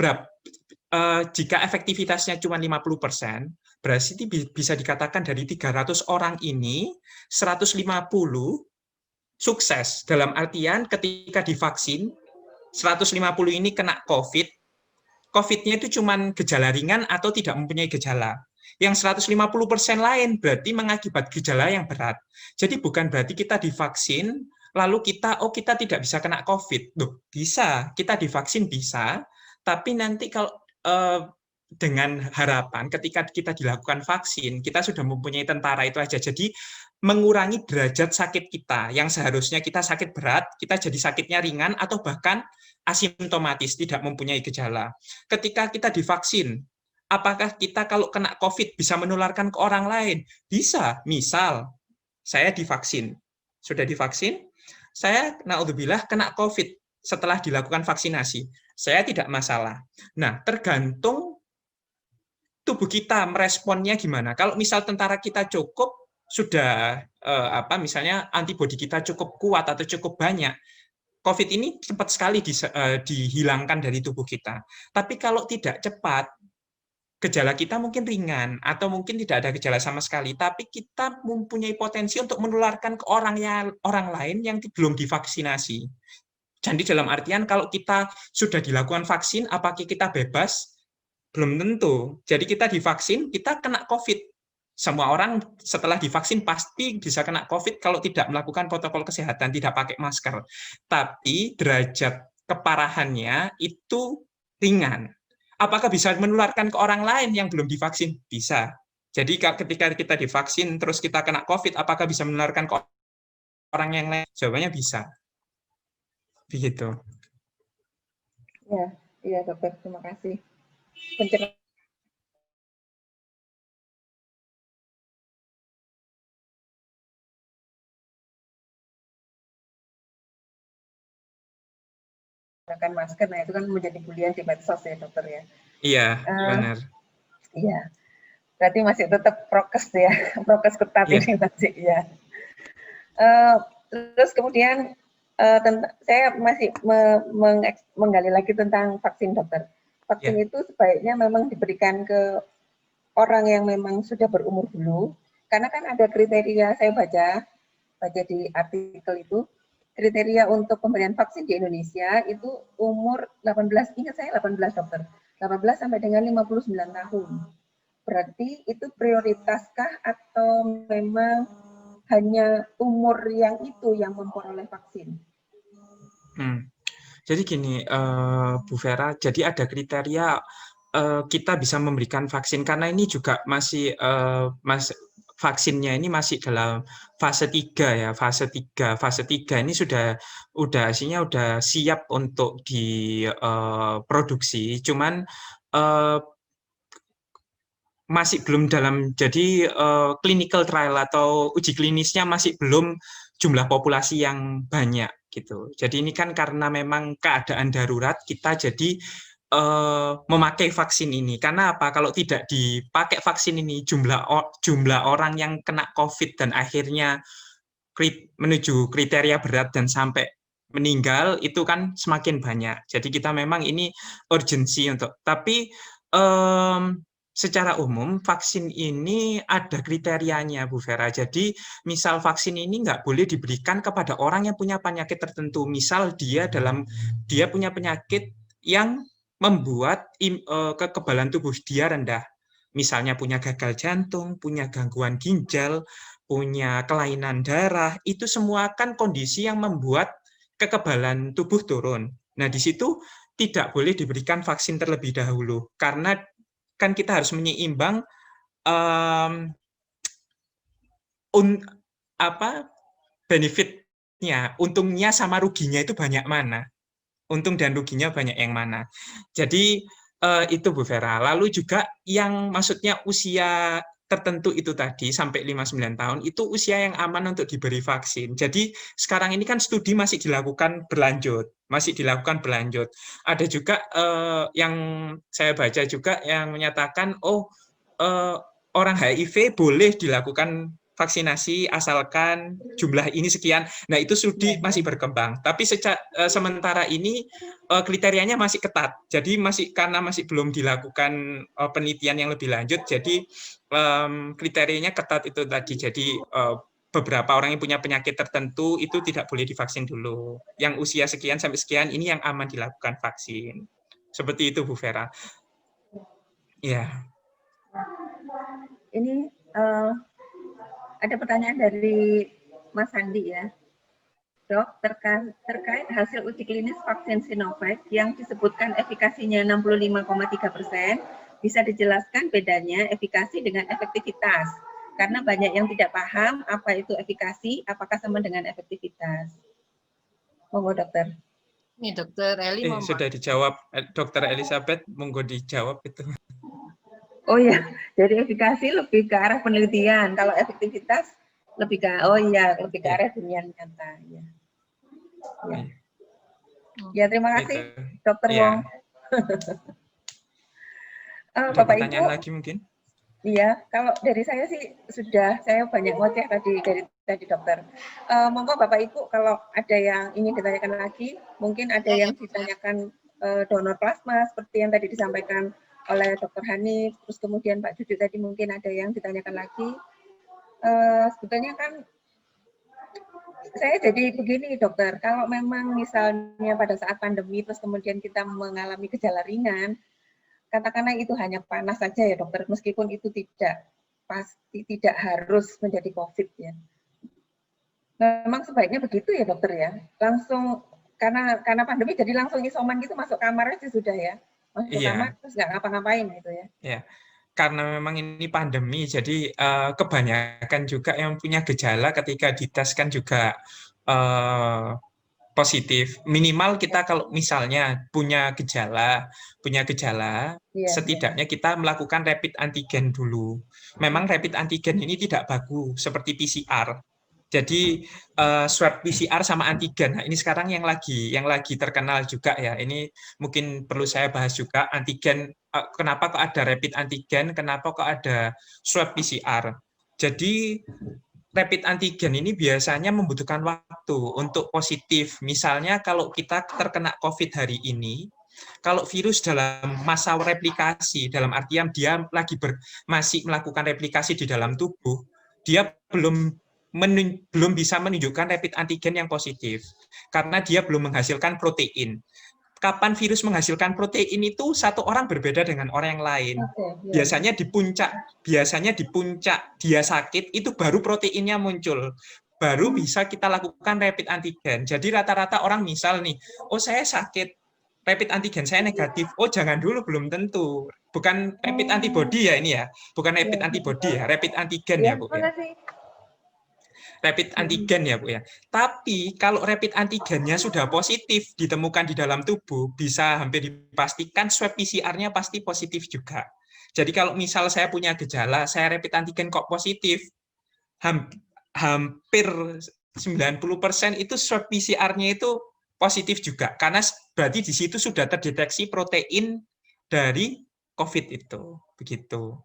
jika efektivitasnya cuma 50%, berarti bisa dikatakan dari 300 orang ini, 150 sukses. Dalam artian ketika divaksin, 150 ini kena COVID, COVID-nya itu cuma gejala ringan atau tidak mempunyai gejala. Yang 150% lain berarti mengakibat gejala yang berat. Jadi bukan berarti kita divaksin, lalu kita tidak bisa kena COVID. Loh, bisa, kita divaksin bisa, tapi nanti kalau dengan harapan ketika kita dilakukan vaksin, kita sudah mempunyai tentara itu aja. Jadi mengurangi derajat sakit kita. Yang seharusnya kita sakit berat, kita jadi sakitnya ringan atau bahkan asimptomatis, tidak mempunyai gejala. Ketika kita divaksin, apakah kita kalau kena COVID bisa menularkan ke orang lain? Bisa. Misal, saya divaksin. Sudah divaksin, saya naudzubillah kena COVID setelah dilakukan vaksinasi. Saya tidak masalah. Nah, tergantung tubuh kita meresponnya gimana. Kalau misal tentara kita cukup, sudah misalnya antibodi kita cukup kuat atau cukup banyak, COVID ini cepat sekali dihilangkan dari tubuh kita. Tapi kalau tidak cepat, gejala kita mungkin ringan atau mungkin tidak ada gejala sama sekali, tapi kita mempunyai potensi untuk menularkan ke orang lain yang belum divaksinasi. Jadi dalam artian kalau kita sudah dilakukan vaksin, apakah kita bebas? Belum tentu. Jadi kita divaksin, kita kena COVID. Semua orang setelah divaksin pasti bisa kena COVID kalau tidak melakukan protokol kesehatan, tidak pakai masker. Tapi derajat keparahannya itu ringan. Apakah bisa menularkan ke orang lain yang belum divaksin? Bisa. Jadi ketika kita divaksin terus kita kena COVID, apakah bisa menularkan ke orang yang lain? Jawabannya bisa. Begitu. Ya, dokter. Terima kasih. Menggunakan masker, nah itu kan menjadi bulian di medsos ya dokter ya. Iya, benar. Iya, berarti masih tetap prokes ya, prokes ketat ini masih ya. Terus kemudian saya masih menggali lagi tentang vaksin dokter. Vaksin itu sebaiknya memang diberikan ke orang yang memang sudah berumur dulu, karena kan ada kriteria, saya baca di artikel itu, kriteria untuk pemberian vaksin di Indonesia itu umur 18, ingat saya 18 dokter, 18 sampai dengan 59 tahun. Berarti itu prioritaskah atau memang hanya umur yang itu yang memperoleh vaksin? Jadi gini, Bu Vera, jadi ada kriteria kita bisa memberikan vaksin, karena ini juga masih vaksinnya ini masih dalam fase 3 ya, fase 3 ini hasilnya sudah siap untuk diproduksi, cuman masih belum dalam, jadi clinical trial atau uji klinisnya masih belum jumlah populasi yang banyak gitu. Jadi ini kan karena memang keadaan darurat kita jadi memakai vaksin ini. Karena apa? Kalau tidak dipakai vaksin ini, jumlah orang yang kena COVID dan akhirnya menuju kriteria berat dan sampai meninggal itu kan semakin banyak. Jadi kita memang ini urgensi untuk. Tapi secara umum vaksin ini ada kriterianya, Bu Vera. Jadi misal vaksin ini nggak boleh diberikan kepada orang yang punya penyakit tertentu. Misal dia punya penyakit yang membuat kekebalan tubuh dia rendah. Misalnya punya gagal jantung, punya gangguan ginjal, punya kelainan darah, itu semua kan kondisi yang membuat kekebalan tubuh turun. Nah, di situ tidak boleh diberikan vaksin terlebih dahulu karena kan kita harus menyeimbang benefitnya, untungnya sama ruginya itu banyak mana, untung dan ruginya banyak yang mana. Jadi itu Bu Vera. Lalu juga yang maksudnya usia tertentu itu tadi sampai 59 tahun itu usia yang aman untuk diberi vaksin. Jadi sekarang ini kan studi masih dilakukan berlanjut. Ada juga yang saya baca juga yang menyatakan orang HIV boleh dilakukan vaksinasi asalkan jumlah ini sekian. Nah, itu studi masih berkembang. Tapi sementara ini kriterianya masih ketat. Jadi karena masih belum dilakukan penelitian yang lebih lanjut, jadi kriterianya ketat itu tadi. Jadi beberapa orang yang punya penyakit tertentu itu tidak boleh divaksin dulu. Yang usia sekian sampai sekian ini yang aman dilakukan vaksin. Seperti itu, Bu Vera. Ya. Ini ada pertanyaan dari Mas Andi ya. Dok, terkait hasil uji klinis vaksin Sinovac yang disebutkan efikasinya 65,3%, bisa dijelaskan bedanya efikasi dengan efektivitas? Karena banyak yang tidak paham apa itu efikasi, apakah sama dengan efektivitas. Monggo dokter. Ini dokter Eli mau sudah dijawab, Dokter Elizabeth, monggo dijawab itu. Oh ya, jadi efikasi lebih ke arah penelitian, kalau efektivitas lebih ke arah dunia nyata. Ya, terima kasih Dokter Wong. Bapak Ibu. Lagi mungkin? Iya, kalau dari saya sih saya banyak ngoceh dari dokter. Monggo Bapak Ibu kalau ada yang ingin ditanyakan lagi, mungkin ada yang ditanyakan donor plasma seperti yang tadi disampaikan oleh Dr. Hanif, terus kemudian Pak Judy tadi mungkin ada yang ditanyakan lagi. Sebetulnya kan saya jadi begini dokter, kalau memang misalnya pada saat pandemi terus kemudian kita mengalami gejala ringan, katakanlah itu hanya panas saja ya dokter, meskipun itu tidak harus menjadi COVID ya. Memang sebaiknya begitu ya dokter ya, langsung karena pandemi jadi langsung isoman gitu, masuk kamar aja sudah ya, masuk kamar terus nggak ngapa-ngapain gitu ya. Iya. Karena memang ini pandemi, jadi kebanyakan juga yang punya gejala ketika dites kan juga positif. Minimal kita kalau misalnya punya gejala, setidaknya kita melakukan rapid antigen dulu. Memang rapid antigen ini tidak bagus seperti PCR. Jadi swab PCR sama antigen. Nah, ini sekarang yang lagi terkenal juga ya. Ini mungkin perlu saya bahas juga antigen. Kenapa kok ada rapid antigen? Kenapa kok ada swab PCR? Jadi rapid antigen ini biasanya membutuhkan waktu untuk positif. Misalnya kalau kita terkena COVID hari ini, kalau virus dalam masa replikasi, dalam artian dia lagi masih melakukan replikasi di dalam tubuh, dia belum bisa menunjukkan rapid antigen yang positif karena dia belum menghasilkan protein. Kapan virus menghasilkan protein itu satu orang berbeda dengan orang yang lain. Biasanya di puncak dia sakit itu baru proteinnya muncul. Baru bisa kita lakukan rapid antigen. Jadi rata-rata orang misal nih, saya sakit, rapid antigen saya negatif. Jangan dulu, belum tentu. Bukan rapid antibody ya ini ya. Bukan rapid antibody ya, rapid antigen ya Bu ya. Rapid antigen ya Bu ya. Tapi kalau rapid antigennya sudah positif ditemukan di dalam tubuh, bisa hampir dipastikan swab PCR-nya pasti positif juga. Jadi kalau misal saya punya gejala, saya rapid antigen kok positif, hampir 90% itu swab PCR-nya itu positif juga, karena berarti di situ sudah terdeteksi protein dari COVID itu, begitu.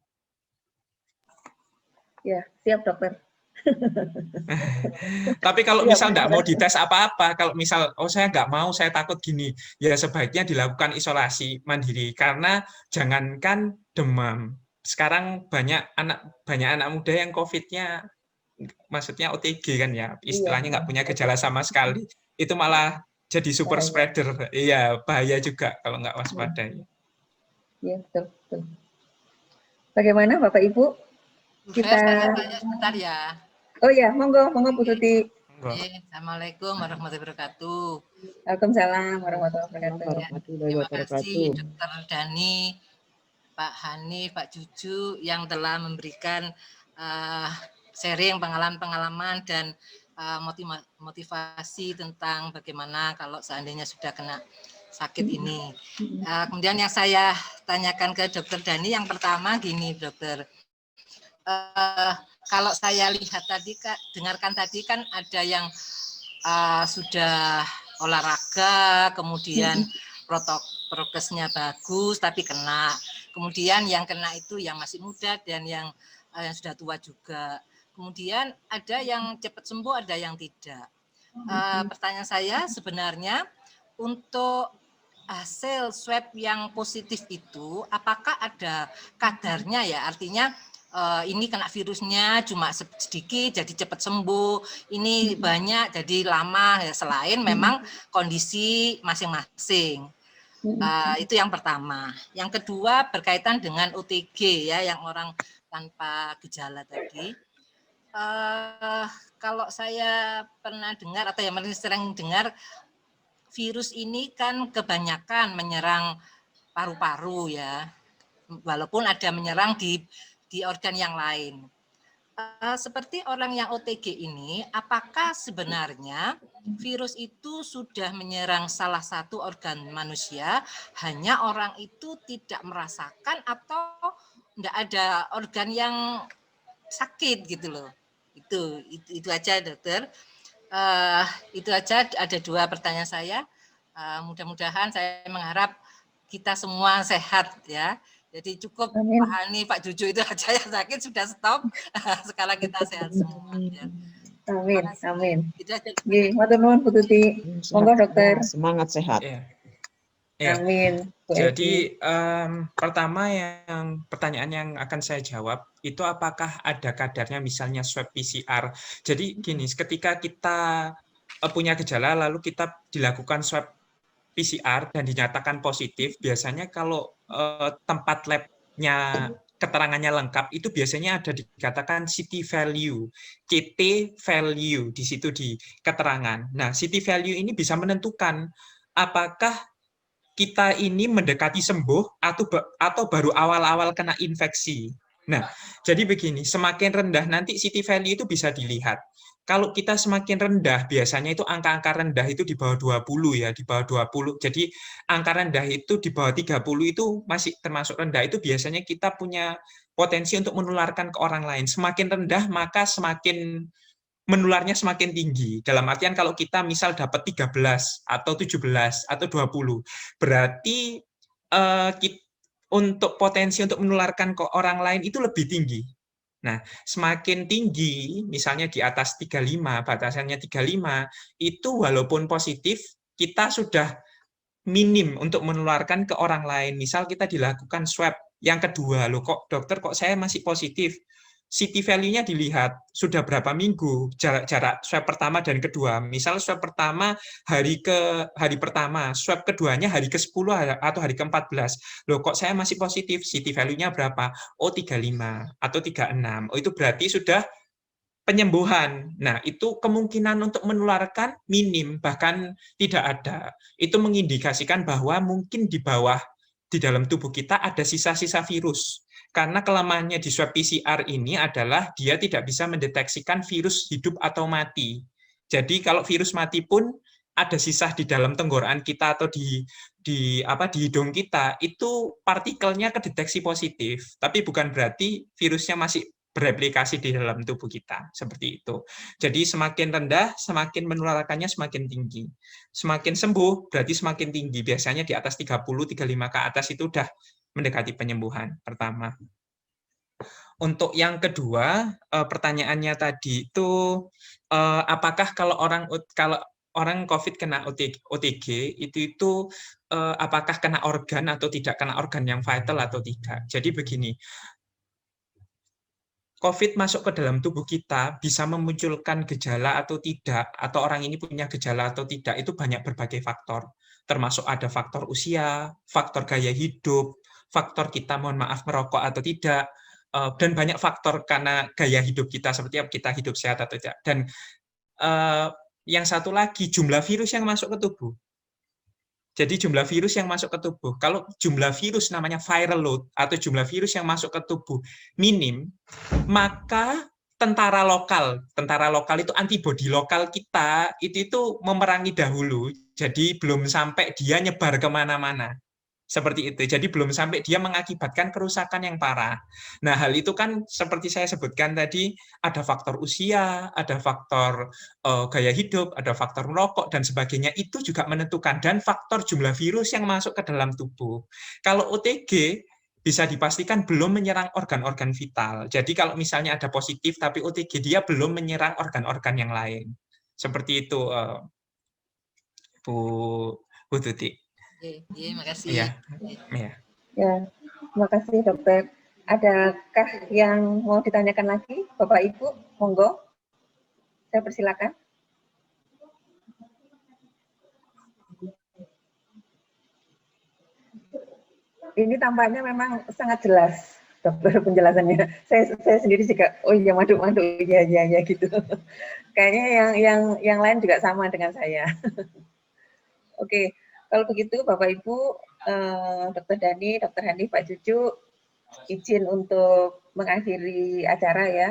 Ya, siap dokter. Tapi kalau Iya, misal nggak mau benar. dites apa-apa, kalau misal, oh saya nggak mau, saya takut gini, ya sebaiknya dilakukan isolasi mandiri, karena jangankan demam, sekarang banyak anak muda yang COVID-nya, maksudnya OTG kan ya, istilahnya nggak punya gejala sama sekali, itu malah jadi super Bahaya. spreader. Iya, bahaya juga kalau nggak waspada. Iya, betul, betul. Bagaimana Bapak Ibu? Kita... Saya tanya sebentar ya. Oh ya, monggo Bu Tuti. Assalamualaikum warahmatullahi wabarakatuh. Waalaikumsalam warahmatullahi wabarakatuh. Terima kasih Dr. Dani, Pak Hani, Pak Juju yang telah memberikan sharing pengalaman-pengalaman dan motivasi tentang bagaimana kalau seandainya sudah kena sakit ini. Kemudian yang saya tanyakan ke Dr. Dani, yang pertama gini dokter, kalau saya lihat tadi, dengarkan tadi kan ada yang sudah olahraga, kemudian prokesnya bagus tapi kena. Kemudian yang kena itu yang masih muda dan yang sudah tua juga. Kemudian ada yang cepat sembuh, ada yang tidak. Pertanyaan saya sebenarnya untuk hasil swab yang positif itu apakah ada kadarnya ya? Artinya ini kena virusnya cuma sedikit jadi cepat sembuh, ini banyak jadi lama ya, selain memang kondisi masing-masing. Itu yang pertama. Yang kedua berkaitan dengan OTG ya, yang orang tanpa gejala tadi. Kalau saya pernah dengar atau yang sering dengar, virus ini kan kebanyakan menyerang paru-paru ya, walaupun ada menyerang di organ yang lain. Seperti orang yang OTG ini, apakah sebenarnya virus itu sudah menyerang salah satu organ manusia, hanya orang itu tidak merasakan atau tidak ada organ yang sakit gitu loh. Itu aja dokter. Itu aja, ada dua pertanyaan saya. Mudah-mudahan saya mengharap kita semua sehat ya. Jadi cukup Amin. Pak Hani, Pak Juju itu aja yang sakit sudah stop. Sekarang kita sehat semua. Ya. Amin, amin. Itu aja. Nggih, matur nuwun Bu Tuti. Monggo dokter. Semangat sehat. Ya. Amin. Bu Jadi pertama yang pertanyaan yang akan saya jawab itu apakah ada kadarnya misalnya swab PCR. Jadi gini, ketika kita punya gejala lalu kita dilakukan swab PCR dan dinyatakan positif, biasanya kalau tempat labnya keterangannya lengkap itu biasanya ada dikatakan CT value, CT value di situ di keterangan. Nah, CT value ini bisa menentukan apakah kita ini mendekati sembuh atau baru awal-awal kena infeksi. Nah, jadi begini, semakin rendah nanti CT value itu bisa dilihat. Kalau kita semakin rendah, biasanya itu angka-angka rendah itu di bawah 20 ya, di bawah 20. Jadi angka rendah itu di bawah 30 itu masih termasuk rendah. Itu biasanya kita punya potensi untuk menularkan ke orang lain. Semakin rendah, maka semakin menularnya semakin tinggi. Dalam artian kalau kita misal dapat 13 atau 17 atau 20, berarti untuk potensi untuk menularkan ke orang lain itu lebih tinggi. Nah, semakin tinggi, misalnya di atas 35, batasannya 35, itu walaupun positif, kita sudah minim untuk menularkan ke orang lain. Misal kita dilakukan swab yang kedua, loh kok dokter kok saya masih positif? CT value-nya dilihat sudah berapa minggu jarak swab pertama dan kedua. Misal swab pertama hari pertama, swab keduanya hari ke-10 atau hari ke-14. Loh kok saya masih positif? CT value-nya berapa? Oh 35 atau 36. Oh itu berarti sudah penyembuhan. Nah, itu kemungkinan untuk menularkan minim, bahkan tidak ada. Itu mengindikasikan bahwa mungkin di bawah di dalam tubuh kita ada sisa-sisa virus. Karena kelemahannya di swab PCR ini adalah dia tidak bisa mendeteksikan virus hidup atau mati. Jadi kalau virus mati pun ada sisa di dalam tenggorokan kita atau di hidung kita, itu partikelnya kedeteksi positif. Tapi bukan berarti virusnya masih bereplikasi di dalam tubuh kita, seperti itu. Jadi semakin rendah, semakin penularannya semakin tinggi. Semakin sembuh, berarti semakin tinggi. Biasanya di atas 30, 35 ke atas itu udah mendekati penyembuhan, pertama. Untuk yang kedua, pertanyaannya tadi itu, apakah kalau orang COVID kena OTG, itu apakah kena organ atau tidak kena organ yang vital atau tidak. Jadi begini, COVID masuk ke dalam tubuh kita bisa memunculkan gejala atau tidak, atau orang ini punya gejala atau tidak, itu banyak berbagai faktor. Termasuk ada faktor usia, faktor gaya hidup, faktor kita mohon maaf merokok atau tidak, dan banyak faktor karena gaya hidup kita, seperti kita hidup sehat atau tidak. Dan yang satu lagi, jumlah virus yang masuk ke tubuh. Jadi jumlah virus yang masuk ke tubuh, kalau jumlah virus namanya viral load atau jumlah virus yang masuk ke tubuh minim, maka tentara lokal itu antibodi lokal kita itu memerangi dahulu, jadi belum sampai dia nyebar kemana-mana. Seperti itu. Jadi belum sampai dia mengakibatkan kerusakan yang parah. Nah, hal itu kan seperti saya sebutkan tadi, ada faktor usia, ada faktor gaya hidup, ada faktor merokok, dan sebagainya. Itu juga menentukan. Dan faktor jumlah virus yang masuk ke dalam tubuh. Kalau OTG, bisa dipastikan belum menyerang organ-organ vital. Jadi kalau misalnya ada positif, tapi OTG dia belum menyerang organ-organ yang lain. Seperti itu, Bu Tuti. Iya, makasih. Iya. Ya, terima kasih dokter. Adakah yang mau ditanyakan lagi, Bapak Ibu? Monggo, saya persilakan. Ini tampaknya memang sangat jelas, dokter, penjelasannya. Saya sendiri juga, oh iya, maduk, iya gitu. Kayaknya yang lain juga sama dengan saya. Oke. Kalau begitu, Bapak Ibu, Dr. Dhani, Dr. Hanif, Pak Cucu, izin untuk mengakhiri acara ya.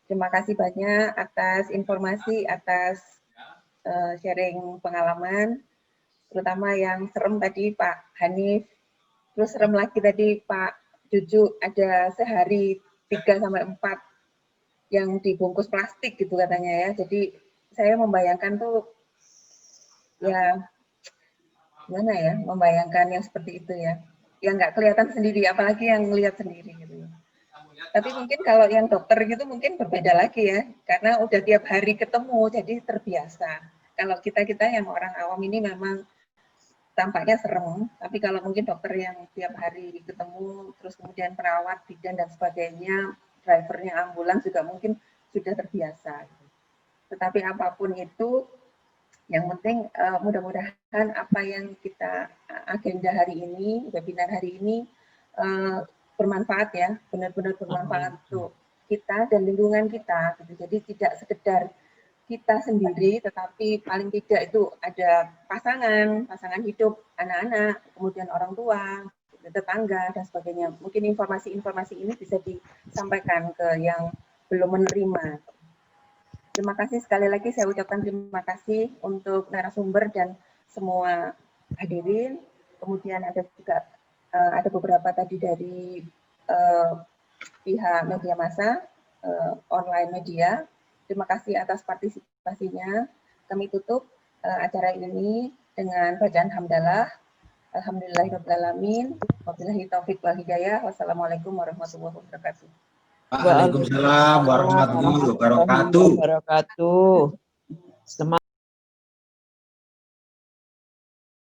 Terima kasih banyak atas informasi, atas sharing pengalaman, terutama yang serem tadi Pak Hanif, terus serem lagi tadi Pak Cucu, ada sehari 3 sampai 4 yang dibungkus plastik gitu katanya ya. Jadi saya membayangkan tuh ya gimana ya, membayangkan yang seperti itu ya, yang nggak kelihatan sendiri, apalagi yang melihat sendiri gitu. Tapi mungkin kalau yang dokter gitu mungkin berbeda lagi ya, karena udah tiap hari ketemu, jadi terbiasa. Kalau kita yang orang awam ini memang tampaknya serem, tapi kalau mungkin dokter yang tiap hari ketemu, terus kemudian perawat, bidan dan sebagainya, drivernya ambulans juga mungkin sudah terbiasa. Tetapi apapun itu, yang penting mudah-mudahan apa yang kita agenda hari ini, webinar hari ini bermanfaat ya, benar-benar bermanfaat untuk kita dan lingkungan kita. Gitu. Jadi tidak sekedar kita sendiri, tetapi paling tidak itu ada pasangan hidup, anak-anak, kemudian orang tua, tetangga dan sebagainya. Mungkin informasi-informasi ini bisa disampaikan ke yang belum menerima. Terima kasih sekali lagi, saya ucapkan terima kasih untuk narasumber dan semua hadirin. Kemudian ada juga ada beberapa tadi dari pihak media massa, online media. Terima kasih atas partisipasinya. Kami tutup acara ini dengan bacaan hamdalah. Alhamdulillahirrahmanirrahim. Wabillahi taufiq wal hidayah. Wassalamualaikum warahmatullahi wabarakatuh. Waalaikumsalam warahmatullahi wabarakatuh.